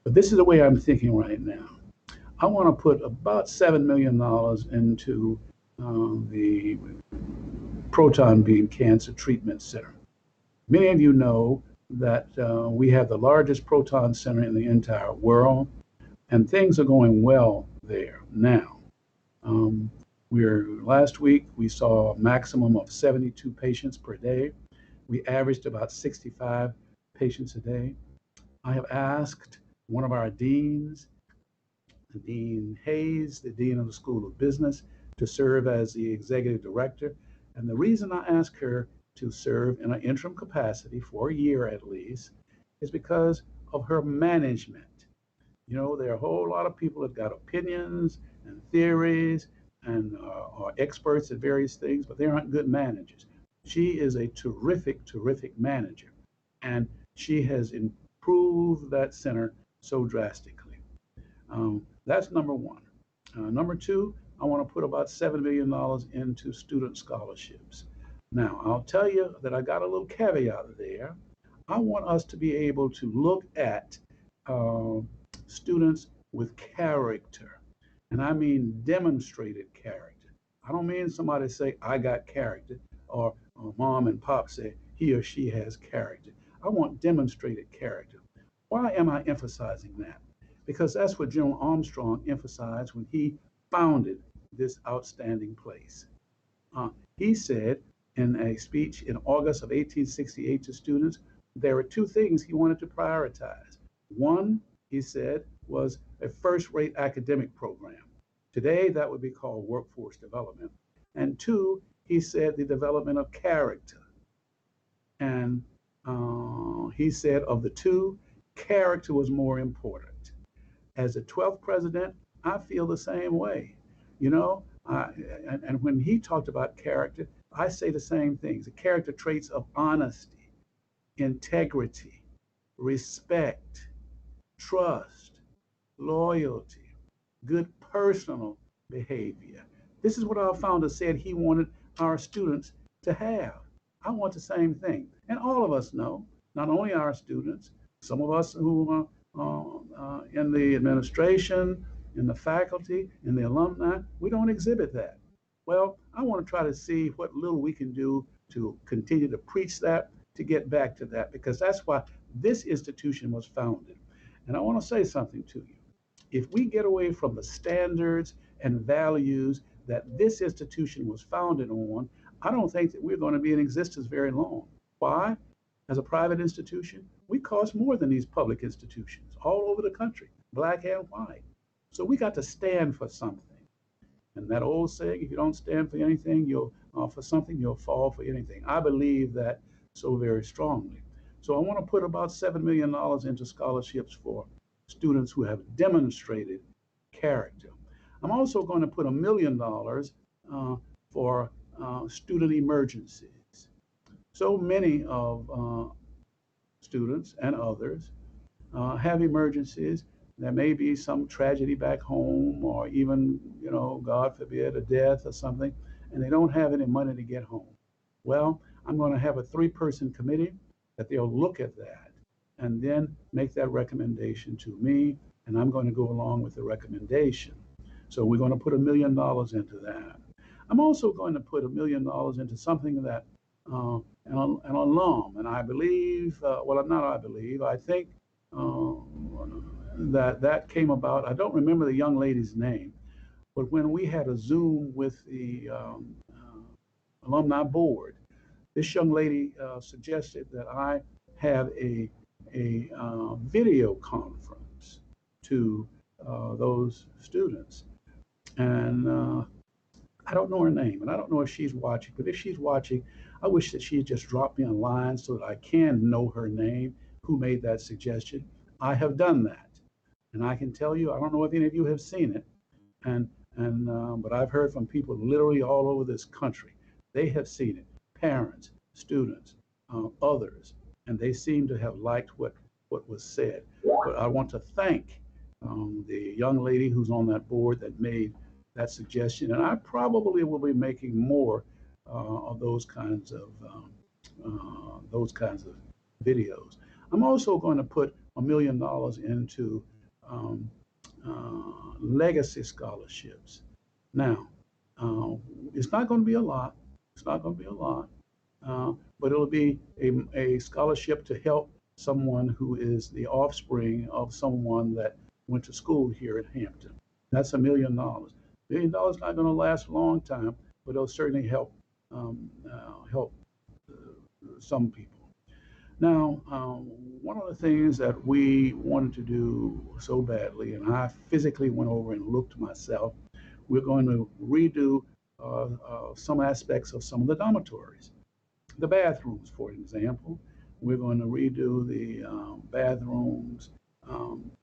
But this is the way I'm thinking right now. I want to put about $7 million into the Proton Beam Cancer Treatment Center. Many of you know that we have the largest proton center in the entire world, and things are going well there now. Last week we saw a maximum of 72 patients per day. We averaged about 65 patients a day. I have asked one of our deans, Dean Hayes, the dean of the School of Business, to serve as the executive director. And the reason I asked her to serve in an interim capacity for a year at least is because of her management. You know, there are a whole lot of people that got opinions and theories and are experts at various things, but they aren't good managers. She is a terrific, terrific manager, and she has improved that center so drastically. That's number one. Number two, I want to put about $7 million into student scholarships. Now, I'll tell you that I got a little caveat there. I want us to be able to look at students with character, and I mean demonstrated character. I don't mean somebody say, I got character, or mom and pop say he or she has character. I want demonstrated character. Why am I emphasizing that? Because that's what General Armstrong emphasized when he founded this outstanding place. He said in a speech in August of 1868 to students, there were two things he wanted to prioritize. One, he said, was a first-rate academic program. Today, that would be called workforce development. And two, he said the development of character. And he said of the two, character was more important. As the 12th president, I feel the same way. You know, and when he talked about character, I say the same things. The character traits of honesty, integrity, respect, trust, loyalty, good personal behavior. This is what our founder said he wanted our students to have. I want the same thing. And all of us know, not only our students, some of us who are in the administration, in the faculty, in the alumni, we don't exhibit that. Well, I want to try to see what little we can do to continue to preach that, to get back to that, because that's why this institution was founded. And I want to say something to you. If we get away from the standards and values that this institution was founded on, I don't think that we're going to be in existence very long. Why? As a private institution, we cost more than these public institutions all over the country, black and white. So we got to stand for something. And that old saying, if you don't stand for anything, you'll fall for anything. I believe that so very strongly. So I want to put about $7 million into scholarships for students who have demonstrated character. I'm also going to put $1 million for student emergencies. So many of students and others have emergencies. There may be some tragedy back home, or even, God forbid, a death or something, and they don't have any money to get home. Well, I'm going to have a 3-person committee that they'll look at that and then make that recommendation to me, and I'm going to go along with the recommendation. So we're going to put $1 million into that. I'm also going to put $1 million into something that an alum, and I believe, I think that came about. I don't remember the young lady's name, but when we had a Zoom with the alumni board, this young lady suggested that I have a video conference to those students. And I don't know her name, and I don't know if she's watching, but if she's watching, I wish that she had just dropped me a line so that I can know her name, who made that suggestion. I have done that. And I can tell you, I don't know if any of you have seen it, but I've heard from people literally all over this country. They have seen it, parents, students, others, and they seem to have liked what was said. But I want to thank the young lady who's on that board that made that suggestion, and I probably will be making more of those kinds of videos. I'm also going to put $1 million into legacy scholarships. Now, it's not going to be a lot. It's not going to be a lot, but it'll be a scholarship to help someone who is the offspring of someone that went to school here at Hampton. That's $1 million. $1 million is not going to last a long time, but it'll certainly help some people. Now, one of the things that we wanted to do so badly, and I physically went over and looked myself, we're going to redo some aspects of some of the dormitories. The bathrooms, for example, we're going to redo the bathrooms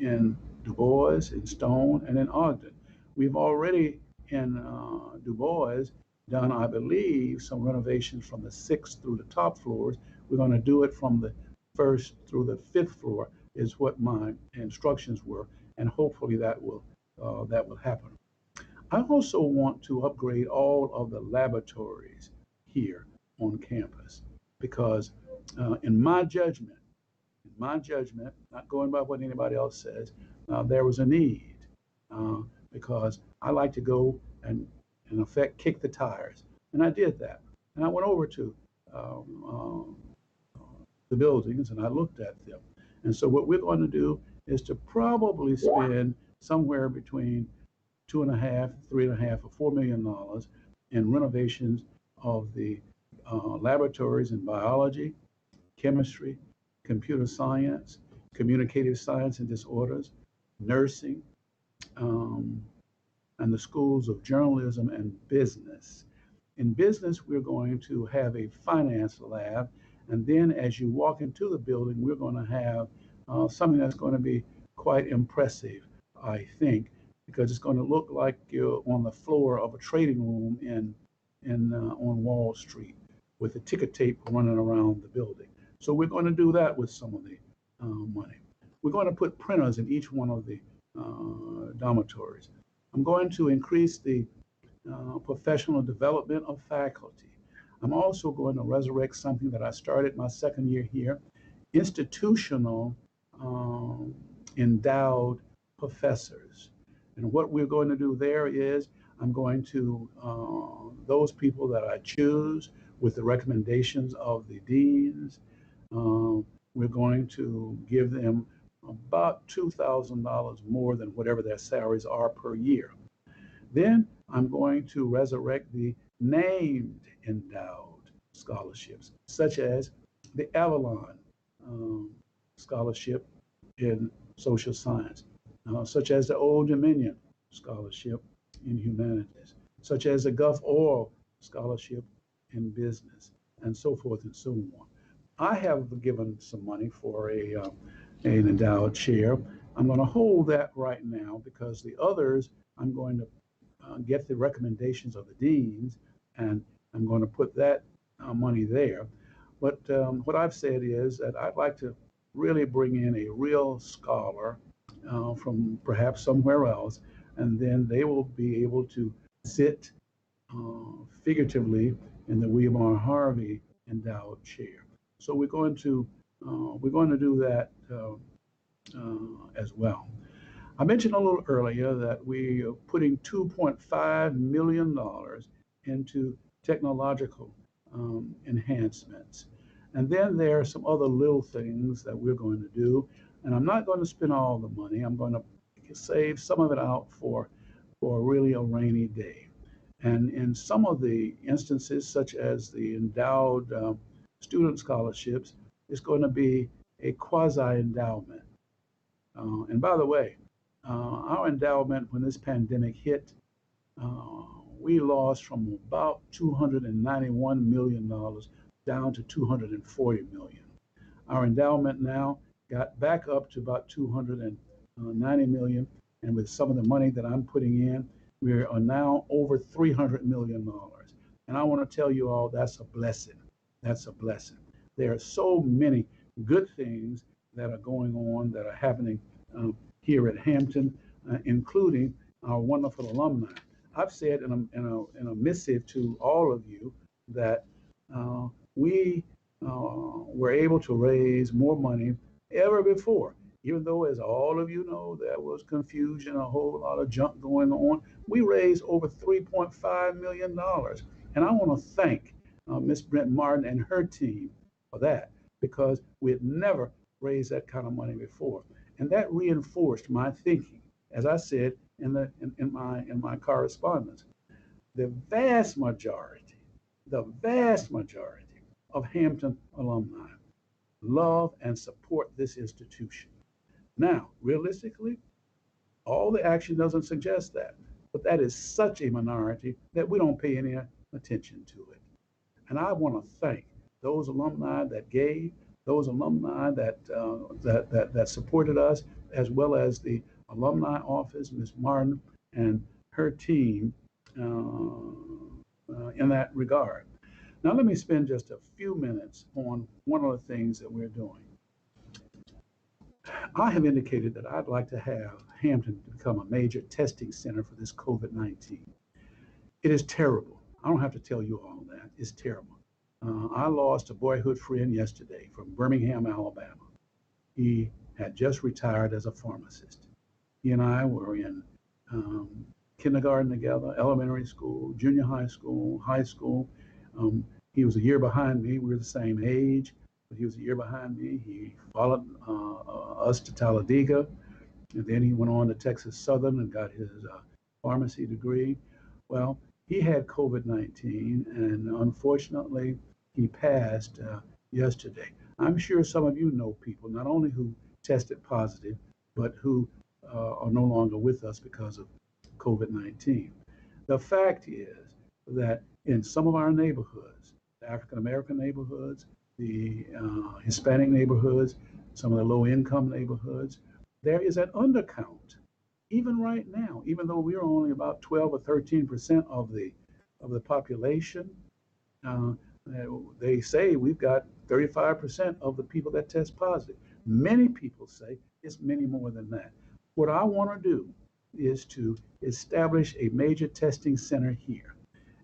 in Du Bois, in Stone, and in Ogden. We've already in Du Bois done, I believe, some renovations from the 6th through the top floors. We're going to do it from the 1st through the 5th floor is what my instructions were, and hopefully that will happen. I also want to upgrade all of the laboratories here on campus because in my judgment, not going by what anybody else says, there was a need because I like to go and in effect kick the tires, and I did that. And I went over to the buildings and I looked at them. And so what we're going to do is to probably spend somewhere between $2.5, $3.5, or $4 million in renovations of the laboratories in biology, chemistry, computer science, communicative science and disorders, nursing, and the schools of journalism and business. In business, we're going to have a finance lab, and then as you walk into the building, we're going to have something that's going to be quite impressive, I think, because it's going to look like you're on the floor of a trading room on Wall Street with the ticker tape running around the building. So we're going to do that with some of the money. We're going to put printers in each one of the dormitories. I'm going to increase the professional development of faculty. I'm also going to resurrect something that I started my second year here, institutional endowed professors. And what we're going to do there is I'm going to, those people that I choose with the recommendations of the deans, we're going to give them about $2,000 more than whatever their salaries are per year. Then I'm going to resurrect the named endowed scholarships, such as the Avalon scholarship in social science, such as the Old Dominion scholarship in humanities, such as the Gulf Oil scholarship in business, and so forth and so on. I have given some money for an endowed chair. I'm going to hold that right now because the others, I'm going to get the recommendations of the deans, and I'm going to put that money there. But what I've said is that I'd like to really bring in a real scholar from perhaps somewhere else, and then they will be able to sit figuratively in the William R. Harvey endowed chair. So we're going to do that as well. I mentioned a little earlier that we are putting $2.5 million into technological enhancements. And then there are some other little things that we're going to do. And I'm not going to spend all the money. I'm going to save some of it out for really a rainy day. And in some of the instances, such as the endowed student scholarships, it's going to be a quasi-endowment. And by the way, our endowment when this pandemic hit, uh, we lost from about $291 million down to $240 million. Our endowment now got back up to about 290 million, and with some of the money that I'm putting in, we are now over $300 million. And I want to tell you all that's a blessing. That's a blessing. There are so many good things that are going on, that are happening here at Hampton, including our wonderful alumni. I've said in a missive to all of you that we were able to raise more money ever before. Even though, as all of you know, there was confusion, a whole lot of junk going on, we raised over $3.5 million. And I want to thank Miss Brent Martin and her team for that, because we had never raised that kind of money before. And that reinforced my thinking, as I said in my correspondence. The vast majority of Hampton alumni love and support this institution. Now, realistically, all the action doesn't suggest that, but that is such a minority that we don't pay any attention to it. And I want to thank those alumni that gave, those alumni that supported us, as well as the alumni office, Ms. Martin and her team in that regard. Now, let me spend just a few minutes on one of the things that we're doing. I have indicated that I'd like to have Hampton become a major testing center for this COVID-19. It is terrible. I don't have to tell you all that. It's terrible. I lost a boyhood friend yesterday from Birmingham, Alabama. He had just retired as a pharmacist. He and I were in kindergarten together, elementary school, junior high school, high school. He was a year behind me. We were the same age, but he was a year behind me. He followed us to Talladega, and then he went on to Texas Southern and got his pharmacy degree. Well, he had COVID-19, and unfortunately, he passed yesterday. I'm sure some of you know people, not only who tested positive, but who are no longer with us because of COVID-19. The fact is that in some of our neighborhoods, the African American neighborhoods, the Hispanic neighborhoods, some of the low income neighborhoods, there is an undercount. Even right now, even though we are only about 12 or 13% of the population, they say we've got 35% of the people that test positive. Many people say it's many more than that. What I want to do is to establish a major testing center here.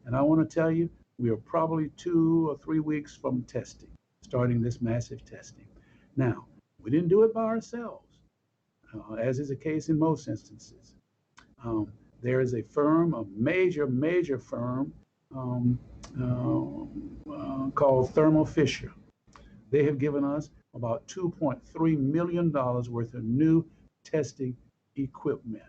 And I want to tell you, we are probably 2 or 3 weeks from testing, starting this massive testing. Now, we didn't do it by ourselves, as is the case in most instances. There is a firm, a major firm called Thermo Fisher. They have given us about $2.3 million worth of new testing equipment.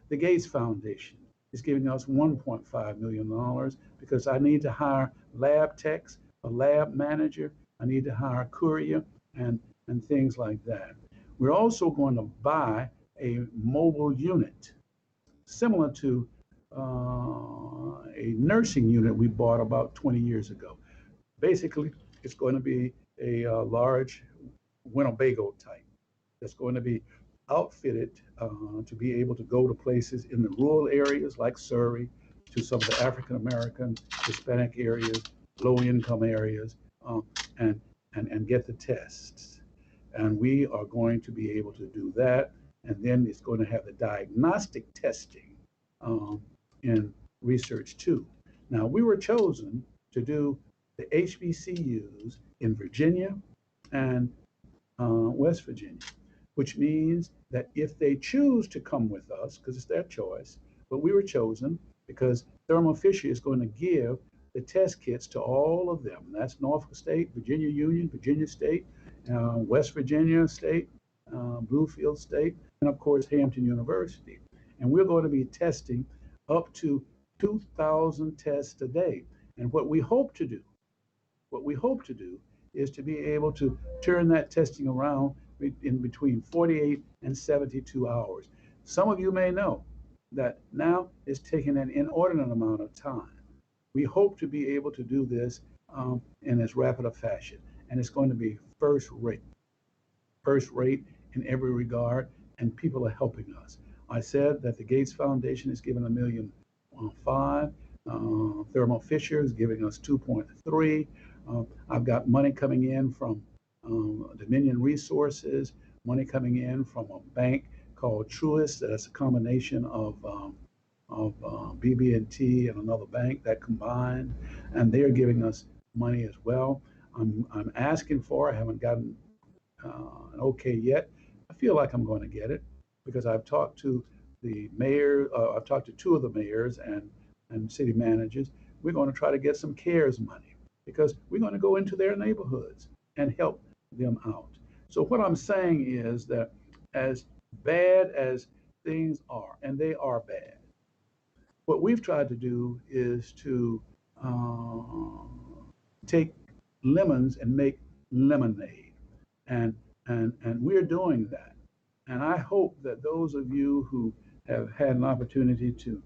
The Gates Foundation is giving us $1.5 million because I need to hire lab techs, a lab manager, I need to hire a courier, and things like that. We're also going to buy a mobile unit, similar to a nursing unit we bought about 20 years ago. Basically, it's going to be a large Winnebago type that's going to be outfitted to be able to go to places in the rural areas like Surrey, to some of the African American, Hispanic areas, low income areas, and get the tests. And we are going to be able to do that. And then it's going to have the diagnostic testing in research too. Now, we were chosen to do the HBCUs in Virginia and West Virginia, which means that if they choose to come with us, because it's their choice, but we were chosen because Thermo Fisher is going to give the test kits to all of them. That's Norfolk State, Virginia Union, Virginia State, West Virginia State, Bluefield State, and of course Hampton University. And we're going to be testing up to 2,000 tests a day. And what we hope to do is to be able to turn that testing around in between 48 and 72 hours. Some of you may know that now it's taking an inordinate amount of time. We hope to be able to do this in as rapid a fashion, and it's going to be first rate in every regard, and people are helping us. I said that the Gates Foundation is giving $1.5 million. Thermo Fisher is giving us 2.3. I've got money coming in from Dominion Resources, money coming in from a bank called Truist. That's a combination of BB&T and another bank that combined, and they're giving us money as well. I'm asking for. I haven't gotten an okay yet. I feel like I'm going to get it because I've talked to the mayor. I've talked to two of the mayors and city managers. We're going to try to get some CARES money because we're going to go into their neighborhoods and help them out. So what I'm saying is that as bad as things are, and they are bad, what we've tried to do is to take lemons and make lemonade, and we're doing that. And I hope that those of you who have had an opportunity to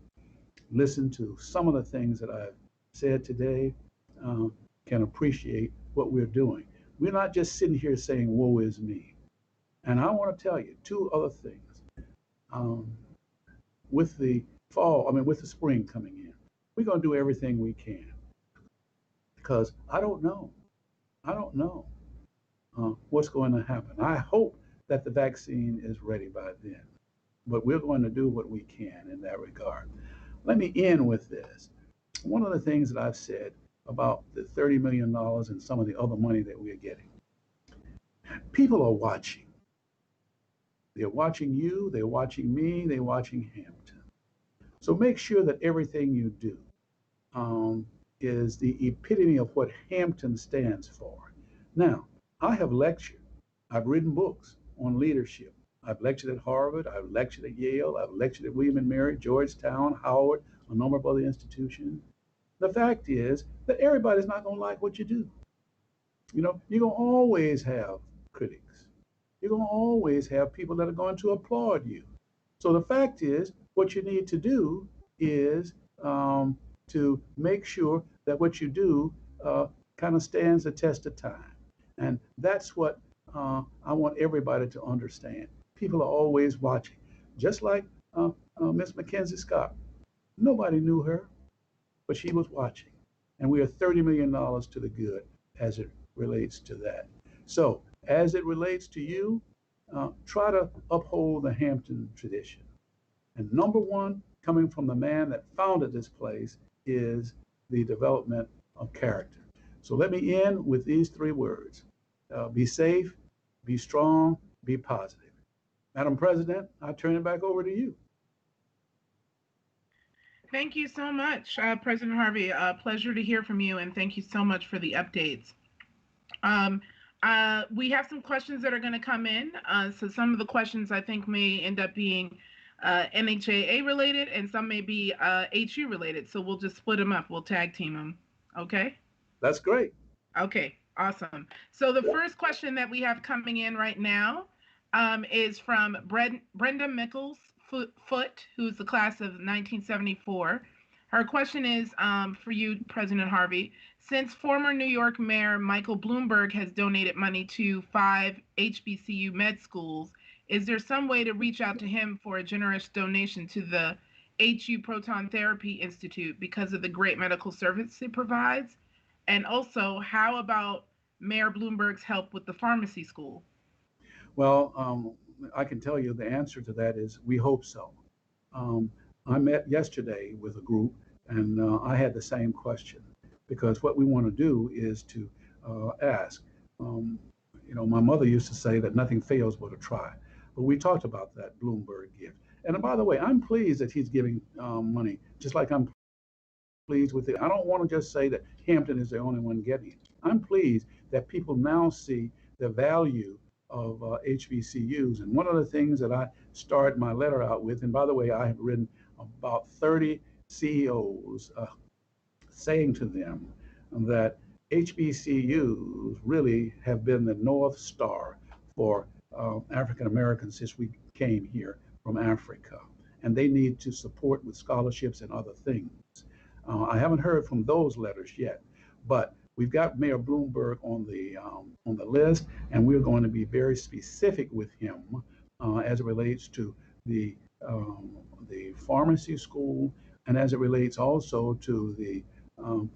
listen to some of the things that I've said today can appreciate what we're doing. We're not just sitting here saying, woe is me. And I want to tell you two other things. With the spring coming in, we're going to do everything we can because I don't know what's going to happen. I hope that the vaccine is ready by then, but we're going to do what we can in that regard. Let me end with this. One of the things that I've said about the $30 million and some of the other money that we are getting, people are watching. They're watching you, they're watching me, they're watching Hampton. So make sure that everything you do is the epitome of what Hampton stands for. Now, I have lectured, I've written books on leadership. I've lectured at Harvard, I've lectured at Yale, I've lectured at William and Mary, Georgetown, Howard, a number of other institutions. The fact is that everybody's not going to like what you do. You know, you're going to always have critics. You're going to always have people that are going to applaud you. So the fact is, what you need to do is to make sure that what you do kind of stands the test of time. And that's what I want everybody to understand. People are always watching. Just like Miss Mackenzie Scott. Nobody knew her, but she was watching. And we are $30 million to the good as it relates to that. So as it relates to you, try to uphold the Hampton tradition. And number one, coming from the man that founded this place, is the development of character. So let me end with these three words. Be safe, be strong, be positive. Madam President, I turn it back over to you. Thank you so much, President Harvey. Pleasure to hear from you, and thank you so much for the updates. We have some questions that are going to come in. So some of the questions I think may end up being NHAA related, and some may be HU related. So we'll just split them up. We'll tag team them. Okay? That's great. Okay, awesome. So the first question that we have coming in right now is from Brenda Mickles Foot, who's the class of 1974. Her question is for you, President Harvey. Since former New York Mayor Michael Bloomberg has donated money to 5 HBCU med schools, is there some way to reach out to him for a generous donation to the HU Proton Therapy Institute because of the great medical service it provides? And also, how about Mayor Bloomberg's help with the pharmacy school? Well, I can tell you the answer to that is we hope so. I met yesterday with a group, and I had the same question, because what we want to do is to ask. My mother used to say that nothing fails but a try, but we talked about that Bloomberg gift. And by the way, I'm pleased that he's giving money, just like I'm pleased with it. I don't want to just say that Hampton is the only one getting it. I'm pleased that people now see the value of HBCUs. And one of the things that I start my letter out with, and by the way, I have written about 30 CEOs saying to them that HBCUs really have been the North Star for African Americans since we came here from Africa, and they need to support with scholarships and other things. I haven't heard from those letters yet, but we've got Mayor Bloomberg on the list, and we're going to be very specific with him as it relates to the the pharmacy school, and as it relates also to the um,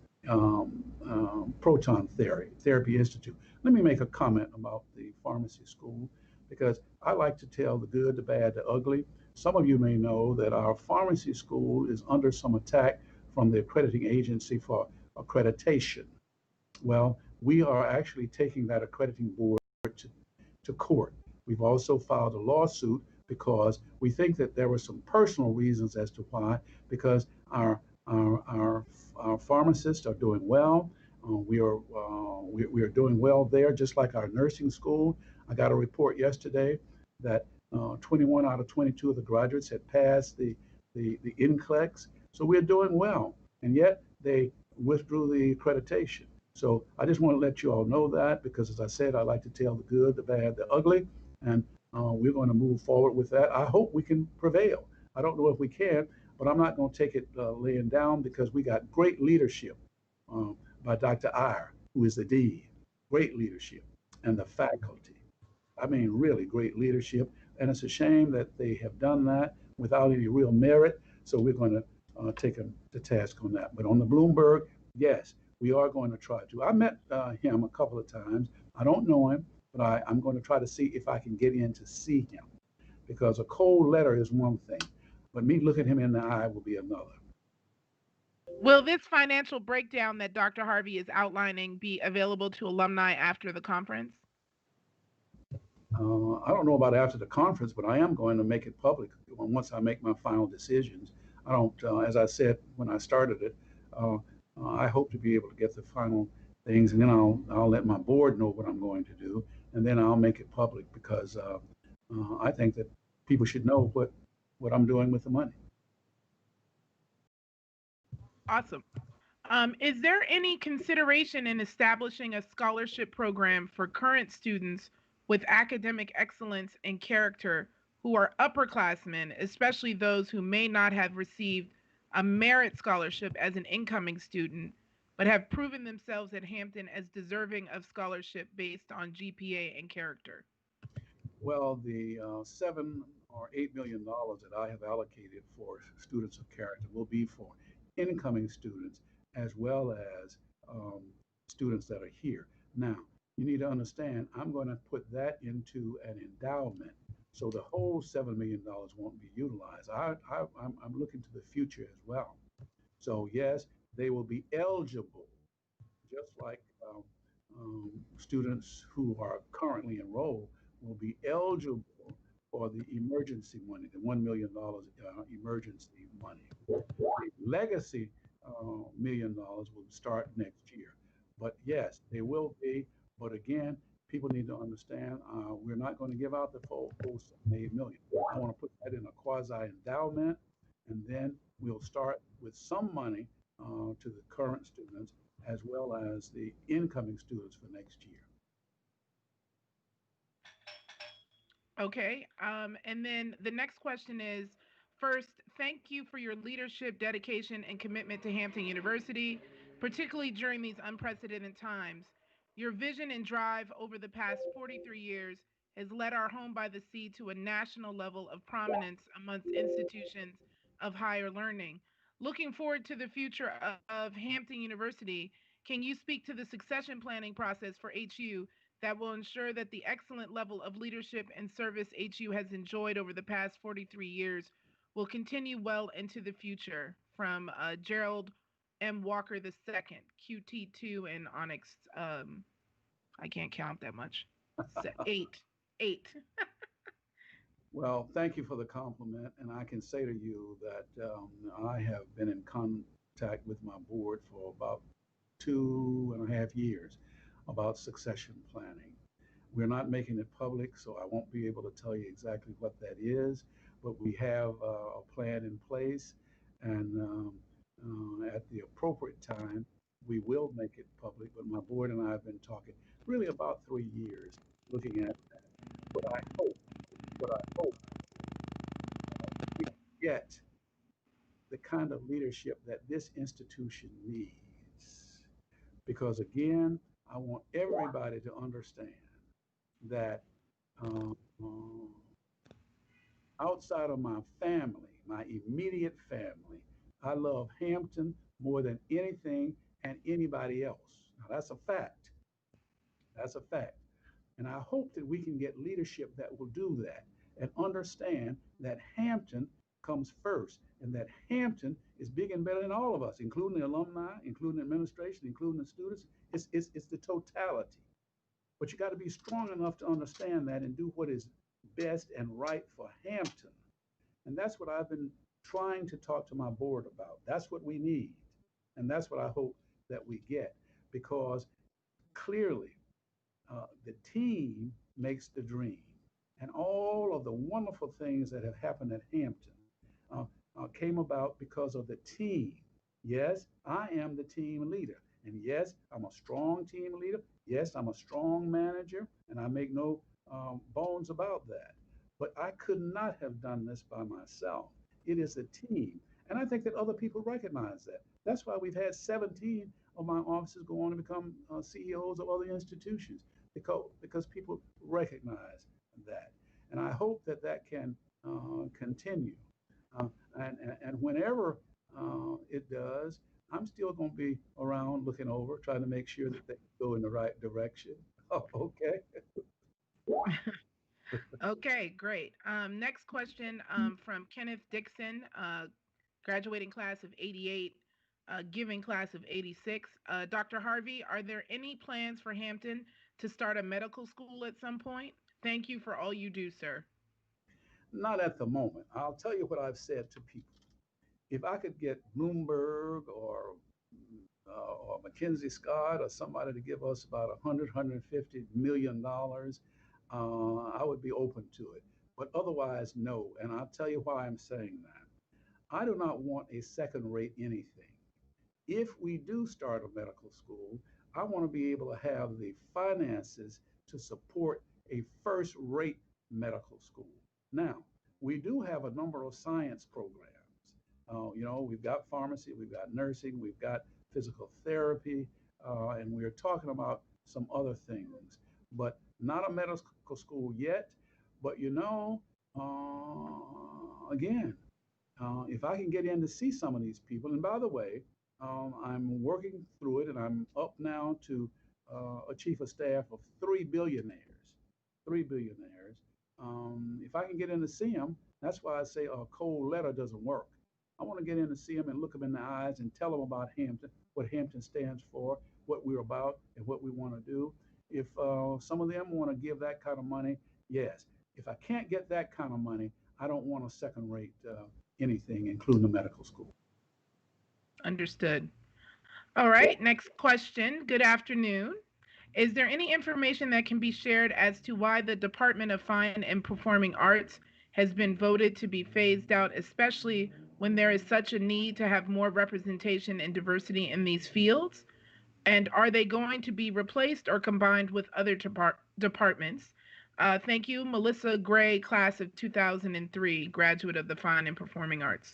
Proton Therapy Institute. Let me make a comment about the pharmacy school because I like to tell the good, the bad, the ugly. Some of you may know that our pharmacy school is under some attack from the accrediting agency for accreditation. Well, we are actually taking that accrediting board to court. We've also filed a lawsuit because we think that there were some personal reasons as to why, because our pharmacists are doing well. We are doing well there, just like our nursing school. I got a report yesterday that 21 out of 22 of the graduates had passed the NCLEX. So we're doing well, and yet they withdrew the accreditation. So I just want to let you all know that because, as I said, I like to tell the good, the bad, the ugly, and we're going to move forward with that. I hope we can prevail. I don't know if we can, but I'm not going to take it laying down because we got great leadership by Dr. Iyer, who is the dean. Great leadership, and the faculty. I mean, really great leadership. And it's a shame that they have done that without any real merit. So we're going to take them to task on that. But on the Bloomberg, yes, we are going to try to. I met him a couple of times. I don't know him, but I'm going to try to see if I can get in to see him because a cold letter is one thing, but me looking him in the eye will be another. Will this financial breakdown that Dr. Harvey is outlining be available to alumni after the conference? I don't know about after the conference, but I am going to make it public once I make my final decisions. I don't, as I said when I started it, I hope to be able to get the final things, and then I'll let my board know what I'm going to do, and then I'll make it public because I think that people should know what I'm doing with the money. Awesome. Is there any consideration in establishing a scholarship program for current students with academic excellence and character who are upperclassmen, especially those who may not have received a merit scholarship as an incoming student, but have proven themselves at Hampton as deserving of scholarship based on GPA and character? Well, the $7 or $8 million that I have allocated for students of character will be for incoming students as well as um, students that are here. Now, you need to understand, I'm going to put that into an endowment. So the whole $7 million won't be utilized. I'm looking to the future as well. So yes, they will be eligible, just like students who are currently enrolled will be eligible for the emergency money, the $1 million emergency money. The legacy $1 million will start next year. But yes, they will be. But again, people need to understand we're not going to give out the full 8 million. I want to put that in a quasi endowment, and then we'll start with some money to the current students as well as the incoming students for next year. Okay. And then the next question is, first, thank you for your leadership, dedication, and commitment to Hampton University, particularly during these unprecedented times. Your vision and drive over the past 43 years has led our home by the sea to a national level of prominence amongst institutions of higher learning. Looking forward to the future of Hampton University, can you speak to the succession planning process for HU that will ensure that the excellent level of leadership and service HU has enjoyed over the past 43 years will continue well into the future? From Gerald M. Walker II, QT2 and Onyx. I can't count that much. Eight. Eight. Well, thank you for the compliment, and I can say to you that I have been in contact with my board for about 2.5 years about succession planning. We're not making it public, so I won't be able to tell you exactly what that is, but we have a plan in place, and at the appropriate time, we will make it public. But my board and I have been talking really about 3 years, looking at that. What I hope we get the kind of leadership that this institution needs. Because again, I want everybody to understand that um, outside of my family, my immediate family, I love Hampton more than anything and anybody else. Now, that's a fact. That's a fact. And I hope that we can get leadership that will do that and understand that Hampton comes first and that Hampton is big and better than all of us, including the alumni, including the administration, including the students. It's the totality. But you got to be strong enough to understand that and do what is best and right for Hampton. And that's what I've been trying to talk to my board about. That's what we need. And that's what I hope that we get, because clearly the team makes the dream. And all of the wonderful things that have happened at Hampton came about because of the team. Yes, I am the team leader. And yes, I'm a strong team leader. Yes, I'm a strong manager, and I make no bones about that. But I could not have done this by myself. It is a team. And I think that other people recognize that. That's why we've had 17 of my officers go on to become CEOs of other institutions, because people recognize that. And I hope that that can continue. And whenever it does, I'm still going to be around looking over, trying to make sure that they go in the right direction. Oh, okay. Okay, great. Next question from Kenneth Dixon, graduating class of 88, giving class of 86. Dr. Harvey, are there any plans for Hampton to start a medical school at some point? Thank you for all you do, sir. Not at the moment. I'll tell you what I've said to people. If I could get Bloomberg or Mackenzie Scott or somebody to give us about 150 million dollars, I would be open to it. But otherwise, no. And I'll tell you why I'm saying that. I do not want a second rate anything. If we do start a medical school, I want to be able to have the finances to support a first rate medical school. Now, we do have a number of science programs. We've got pharmacy, we've got nursing, we've got physical therapy, and we're talking about some other things, but not a medical school yet. But again, if I can get in to see some of these people, and by the way, I'm working through it, and I'm up now to a chief of staff of 3 billionaires. 3 billionaires. If I can get in to see them, that's why I say a cold letter doesn't work. I want to get in to see them and look them in the eyes and tell them about Hampton, what Hampton stands for, what we're about, and what we want to do. If some of them want to give that kind of money, yes. If I can't get that kind of money, I don't want a second rate anything, including the medical school. Understood. All right, next question. Good afternoon. Is there any information that can be shared as to why the Department of Fine and Performing Arts has been voted to be phased out, especially when there is such a need to have more representation and diversity in these fields? And are they going to be replaced or combined with other departments? Thank you, Melissa Gray, class of 2003, graduate of the Fine and Performing Arts.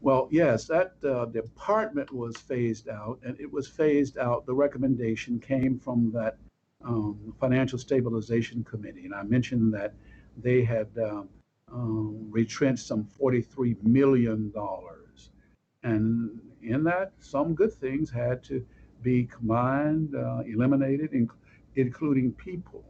Well, yes, that department was phased out, and it was phased out. The recommendation came from that Financial Stabilization Committee, and I mentioned that they had retrenched some $43 million. And in that, some good things had to be combined, eliminated, including people.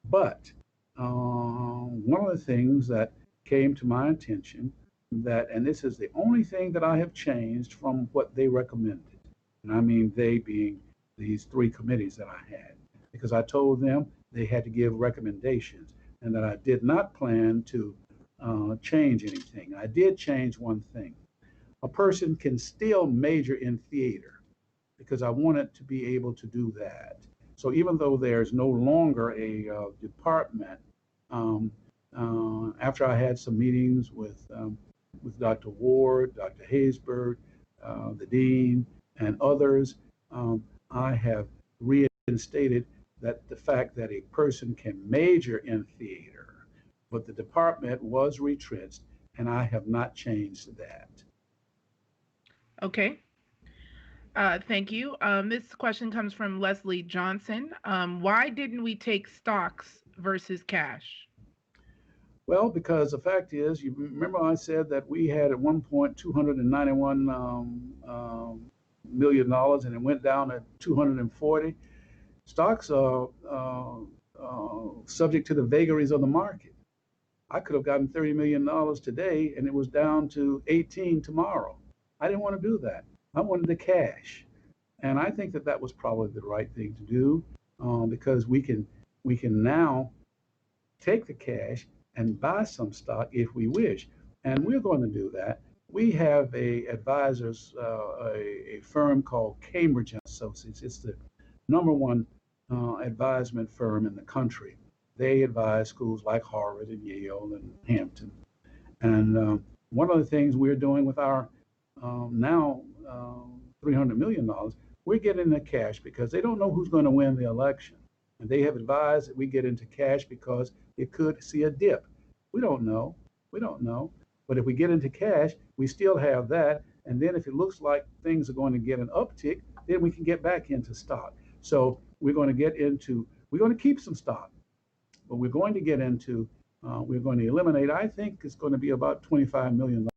But one of the things that came to my attention and this is the only thing that I have changed from what they recommended, and I mean they being these 3 committees that I had, because I told them they had to give recommendations and that I did not plan to change anything. I did change one thing. A person can still major in theater, because I wanted to be able to do that. So even though there's no longer a department, after I had some meetings with Dr. Ward, Dr. Haysbert, the dean, and others, I have reinstated that the fact that a person can major in theater, but the department was retrenched, and I have not changed that. Okay. Thank you. This question comes from Leslie Johnson. Why didn't we take stocks versus cash? Well, because the fact is, you remember I said that we had at one point $291 million, and it went down to 240. Stocks are subject to the vagaries of the market. I could have gotten $30 million today, and it was down to 18 tomorrow. I didn't want to do that. I wanted the cash, and I think that that was probably the right thing to do, because we can now take the cash and buy some stock if we wish, and we're going to do that. We have a firm called Cambridge Associates. It's the #1 advisement firm in the country. They advise schools like Harvard and Yale and Hampton. And one of the things we're doing with our now $300 million, we're getting the cash because they don't know who's going to win the election. And they have advised that we get into cash because it could see a dip. We don't know. But if we get into cash, we still have that. And then if it looks like things are going to get an uptick, then we can get back into stock. So we're going to keep some stock, but we're going to get into, we're going to eliminate, I think it's going to be about $25 million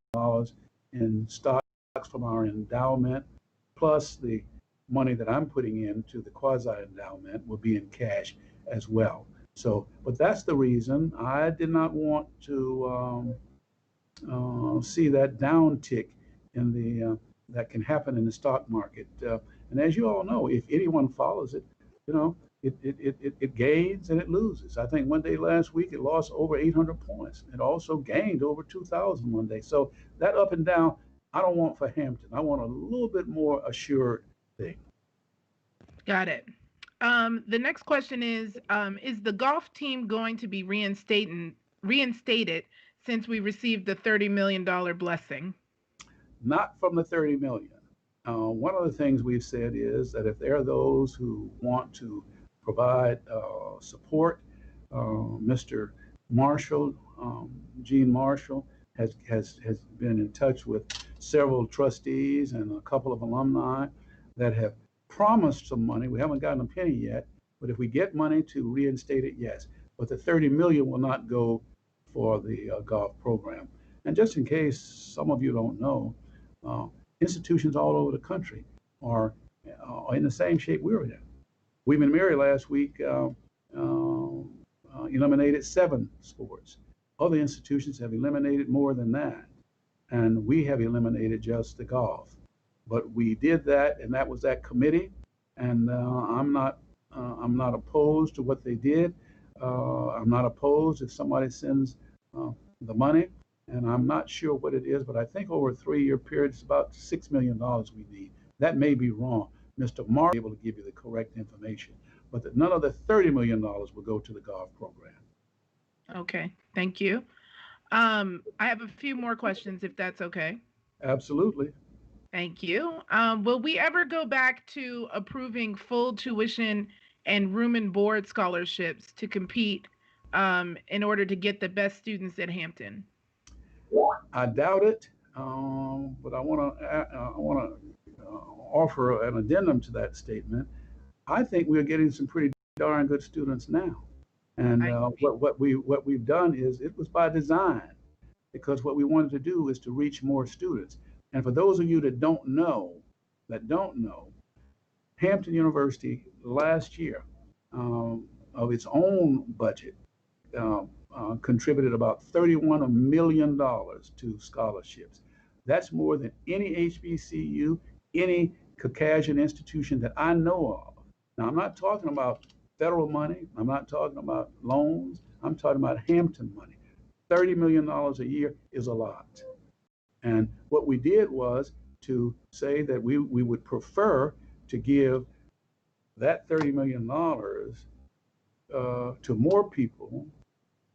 in stocks from our endowment, plus the money that I'm putting into the quasi-endowment will be in cash as well. So, but that's the reason I did not want to see that downtick in the that can happen in the stock market. And as you all know, if anyone follows it, it gains and it loses. I think one day last week it lost over 800 points. It also gained over 2,000 one day. So that up and down, I don't want for Hampton. I want a little bit more assured thing. Got it. The next question is the golf team going to be reinstated since we received the $30 million blessing? Not from the 30 million. One of the things we've said is that if there are those who want to provide support, Mr. Marshall, Gene Marshall, has been in touch with several trustees and a couple of alumni that have promised some money. We haven't gotten a penny yet, but if we get money to reinstate it, yes. But the 30 million will not go for the golf program. And just in case some of you don't know, institutions all over the country are in the same shape we're in. William & Mary last week eliminated 7 sports. Other institutions have eliminated more than that, and we have eliminated just the golf. But we did that, and that was that committee. And I'm not opposed to what they did. I'm not opposed if somebody sends the money, and I'm not sure what it is, but I think over a 3-year period, it's about $6 million we need. That may be wrong. Mr. Mark will be able to give you the correct information, but none of the $30 million will go to the golf program. Okay, thank you. I have a few more questions, if that's okay. Absolutely. Thank you. Will we ever go back to approving full tuition and room and board scholarships to compete in order to get the best students at Hampton? I doubt it, but I want to offer an addendum to that statement. I think we're getting some pretty darn good students now, and what we've done is it was by design, because what we wanted to do is to reach more students. And for those of you that don't know, Hampton University last year of its own budget contributed about $31 million to scholarships. That's more than any HBCU, any Caucasian institution that I know of. Now, I'm not talking about federal money. I'm not talking about loans. I'm talking about Hampton money. $30 million a year is a lot. And what we did was to say that we would prefer to give that $30 million to more people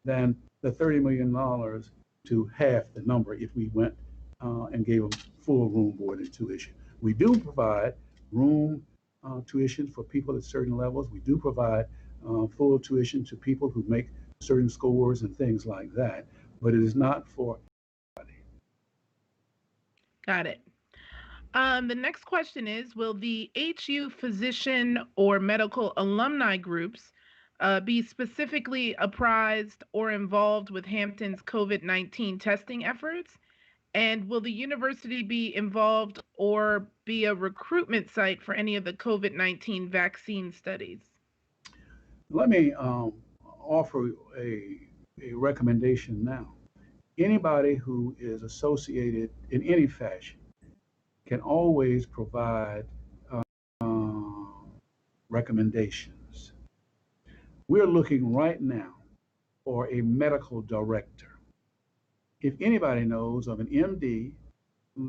than the $30 million to half the number if we went and gave them full room, board, and tuition. We do provide room tuition for people at certain levels. We do provide full tuition to people who make certain scores and things like that, but it is not for everybody. Got it. The next question is, will the HU physician or medical alumni groups be specifically apprised or involved with Hampton's COVID-19 testing efforts? And will the university be involved or be a recruitment site for any of the COVID-19 vaccine studies? Let me offer a recommendation now. Anybody who is associated in any fashion can always provide recommendations. We're looking right now for a medical director. If anybody knows of an MD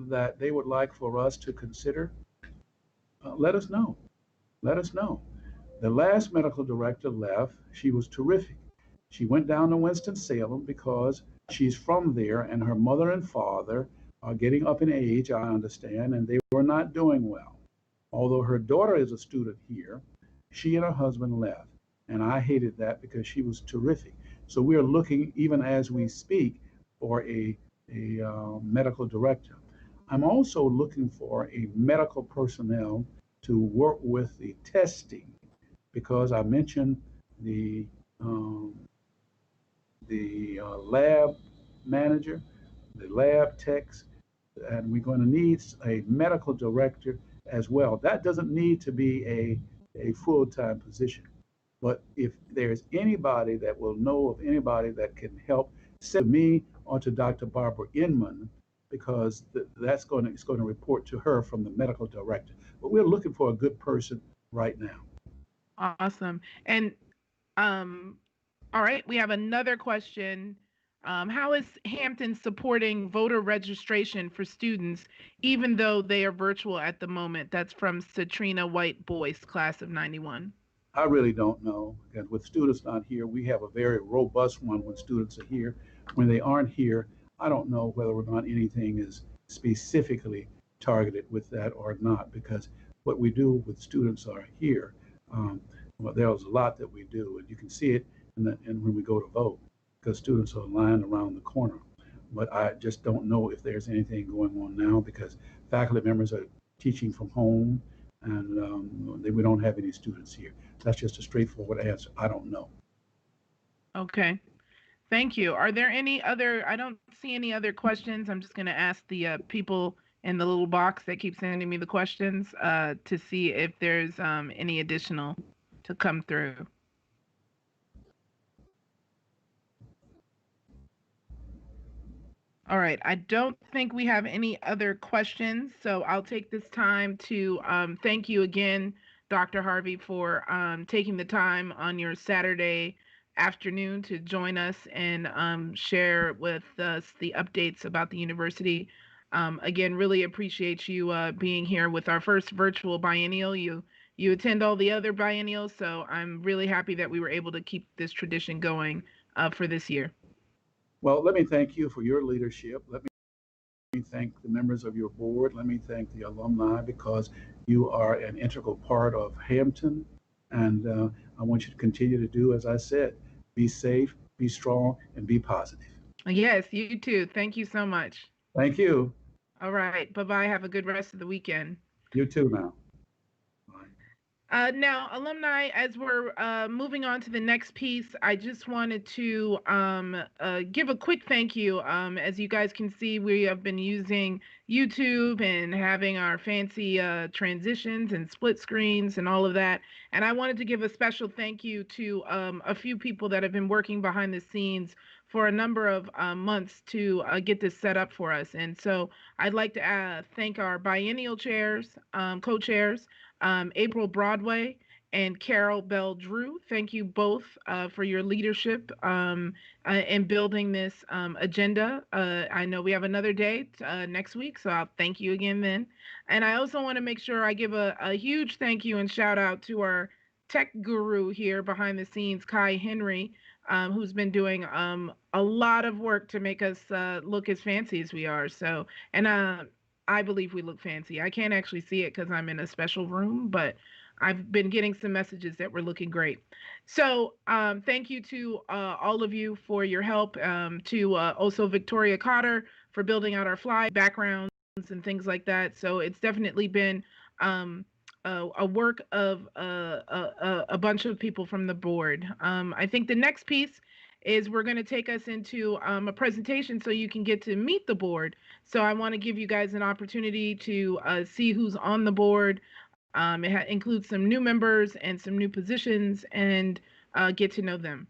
that they would like for us to consider, let us know. Let us know. The last medical director left. She was terrific. She went down to Winston-Salem because she's from there, and her mother and father are getting up in age, I understand, and they were not doing well. Although her daughter is a student here, she and her husband left, and I hated that because she was terrific. So we are looking, even as we speak, for a medical director. I'm also looking for a medical personnel to work with the testing, because I mentioned the lab manager, the lab techs, and we're going to need a medical director as well. That doesn't need to be a full-time position, but if there's anybody that will know of anybody that can help, send me or to Dr. Barbara Inman, because it's going to report to her from the medical director. But we're looking for a good person right now. Awesome. And all right, we have another question. How is Hampton supporting voter registration for students, even though they are virtual at the moment? That's from Satrina White Boyce, class of 91. I really don't know. And with students not here, we have a very robust one when students are here. When they aren't here, I don't know whether or not anything is specifically targeted with that or not, because what we do with students are here. Well, there's a lot that we do, and you can see it and when we go to vote, because students are lined around the corner. But I just don't know if there's anything going on now, because faculty members are teaching from home, and we don't have any students here. That's just a straightforward answer. I don't know. Okay. Thank you. Are there any other, I don't see any other questions. I'm just going to ask the people in the little box that keep sending me the questions to see if there's any additional to come through. All right, I don't think we have any other questions, so I'll take this time to thank you again, Dr. Harvey, for taking the time on your Saturday afternoon to join us and share with us the updates about the university. Again, really appreciate you being here with our first virtual biennial. You attend all the other biennials, so I'm really happy that we were able to keep this tradition going for this year. Well, let me thank you for your leadership. Let me thank the members of your board. Let me thank the alumni, because you are an integral part of Hampton. And I want you to continue to do, as I said, be safe, be strong, and be positive. Yes, you too. Thank you so much. Thank you. All right. Bye-bye. Have a good rest of the weekend. You too now. Now, alumni, as we're moving on to the next piece, I just wanted to give a quick thank you. As you guys can see, we have been using YouTube and having our fancy transitions and split screens and all of that. And I wanted to give a special thank you to a few people that have been working behind the scenes for a number of months to get this set up for us. And so I'd like to thank our biennial chairs, co-chairs, April Broadway and Carol Bell Drew. Thank you both for your leadership in building this agenda. I know we have another date next week, so I'll thank you again then. And I also want to make sure I give a huge thank you and shout out to our tech guru here behind the scenes, Kai Henry, who's been doing a lot of work to make us look as fancy as we are. So, and I believe we look fancy. I can't actually see it because I'm in a special room, but I've been getting some messages that we're looking great. So thank you to all of you for your help, to also Victoria Cotter for building out our fly backgrounds and things like that. So it's definitely been a work of a bunch of people from the board. I think the next piece is we're going to take us into a presentation so you can get to meet the board. So I want to give you guys an opportunity to see who's on the board. It includes some new members and some new positions, and get to know them.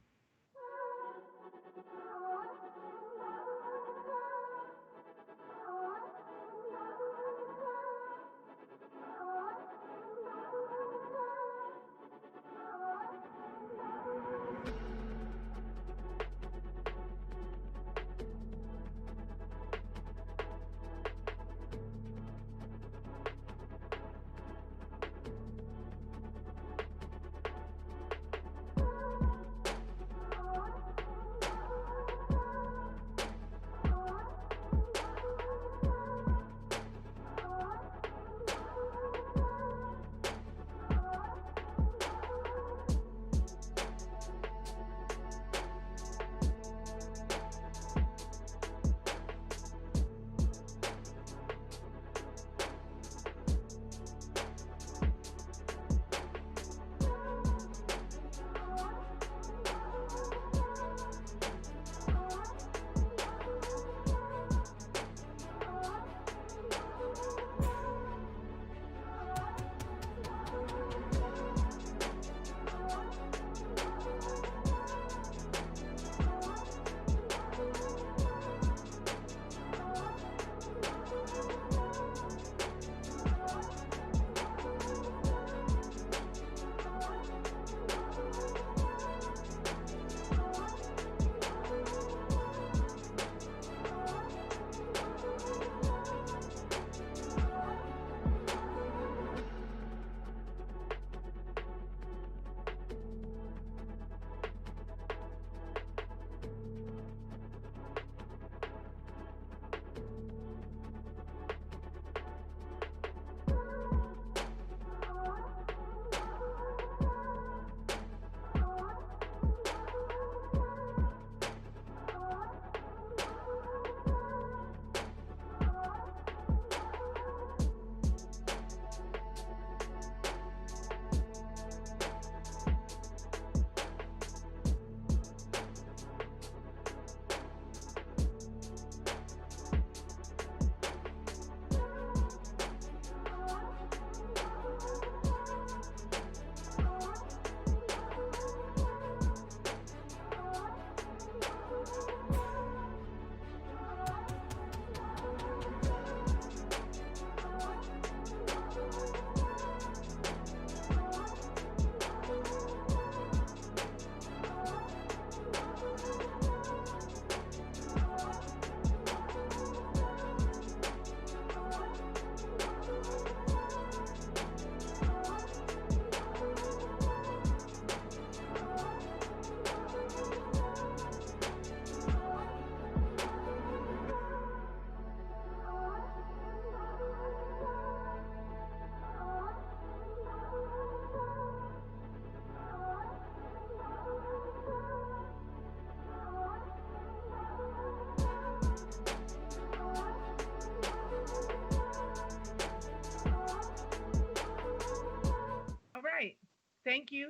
Right. Thank you.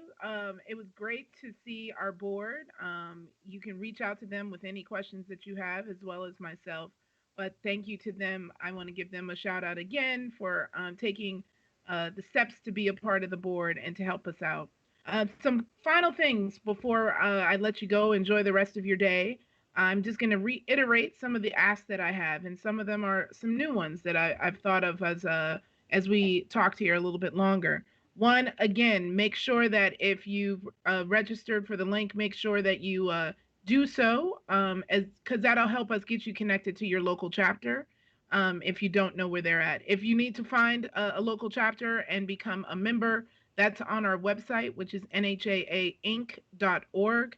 It was great to see our board. You can reach out to them with any questions that you have, as well as myself. But thank you to them. I want to give them a shout out again for taking the steps to be a part of the board and to help us out. Some final things before I let you go. Enjoy the rest of your day. I'm just going to reiterate some of the asks that I have, and some of them are some new ones that I've thought of as we talked here a little bit longer. One, again, make sure that if you've registered for the link, make sure that you do so, because that'll help us get you connected to your local chapter if you don't know where they're at. If you need to find a local chapter and become a member, that's on our website, which is NHAAinc.org.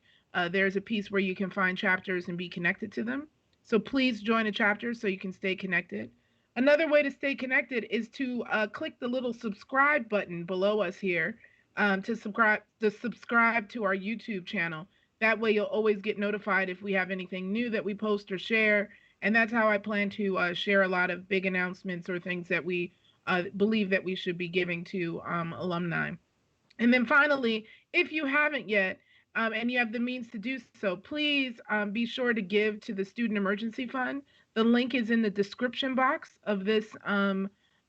There's a piece where you can find chapters and be connected to them. So please join a chapter so you can stay connected. Another way to stay connected is to click the little subscribe button below us here to subscribe to our YouTube channel. That way you'll always get notified if we have anything new that we post or share. And that's how I plan to share a lot of big announcements or things that we believe that we should be giving to alumni. And then finally, if you haven't yet, and you have the means to do so, please be sure to give to the Student Emergency Fund. The link is in the description box of this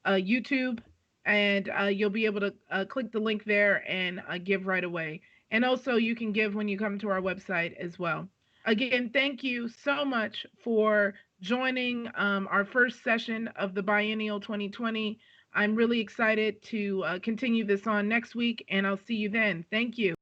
YouTube, and you'll be able to click the link there and give right away. And also, you can give when you come to our website as well. Again, thank you so much for joining our first session of the Biennial 2020. I'm really excited to continue this on next week, and I'll see you then. Thank you.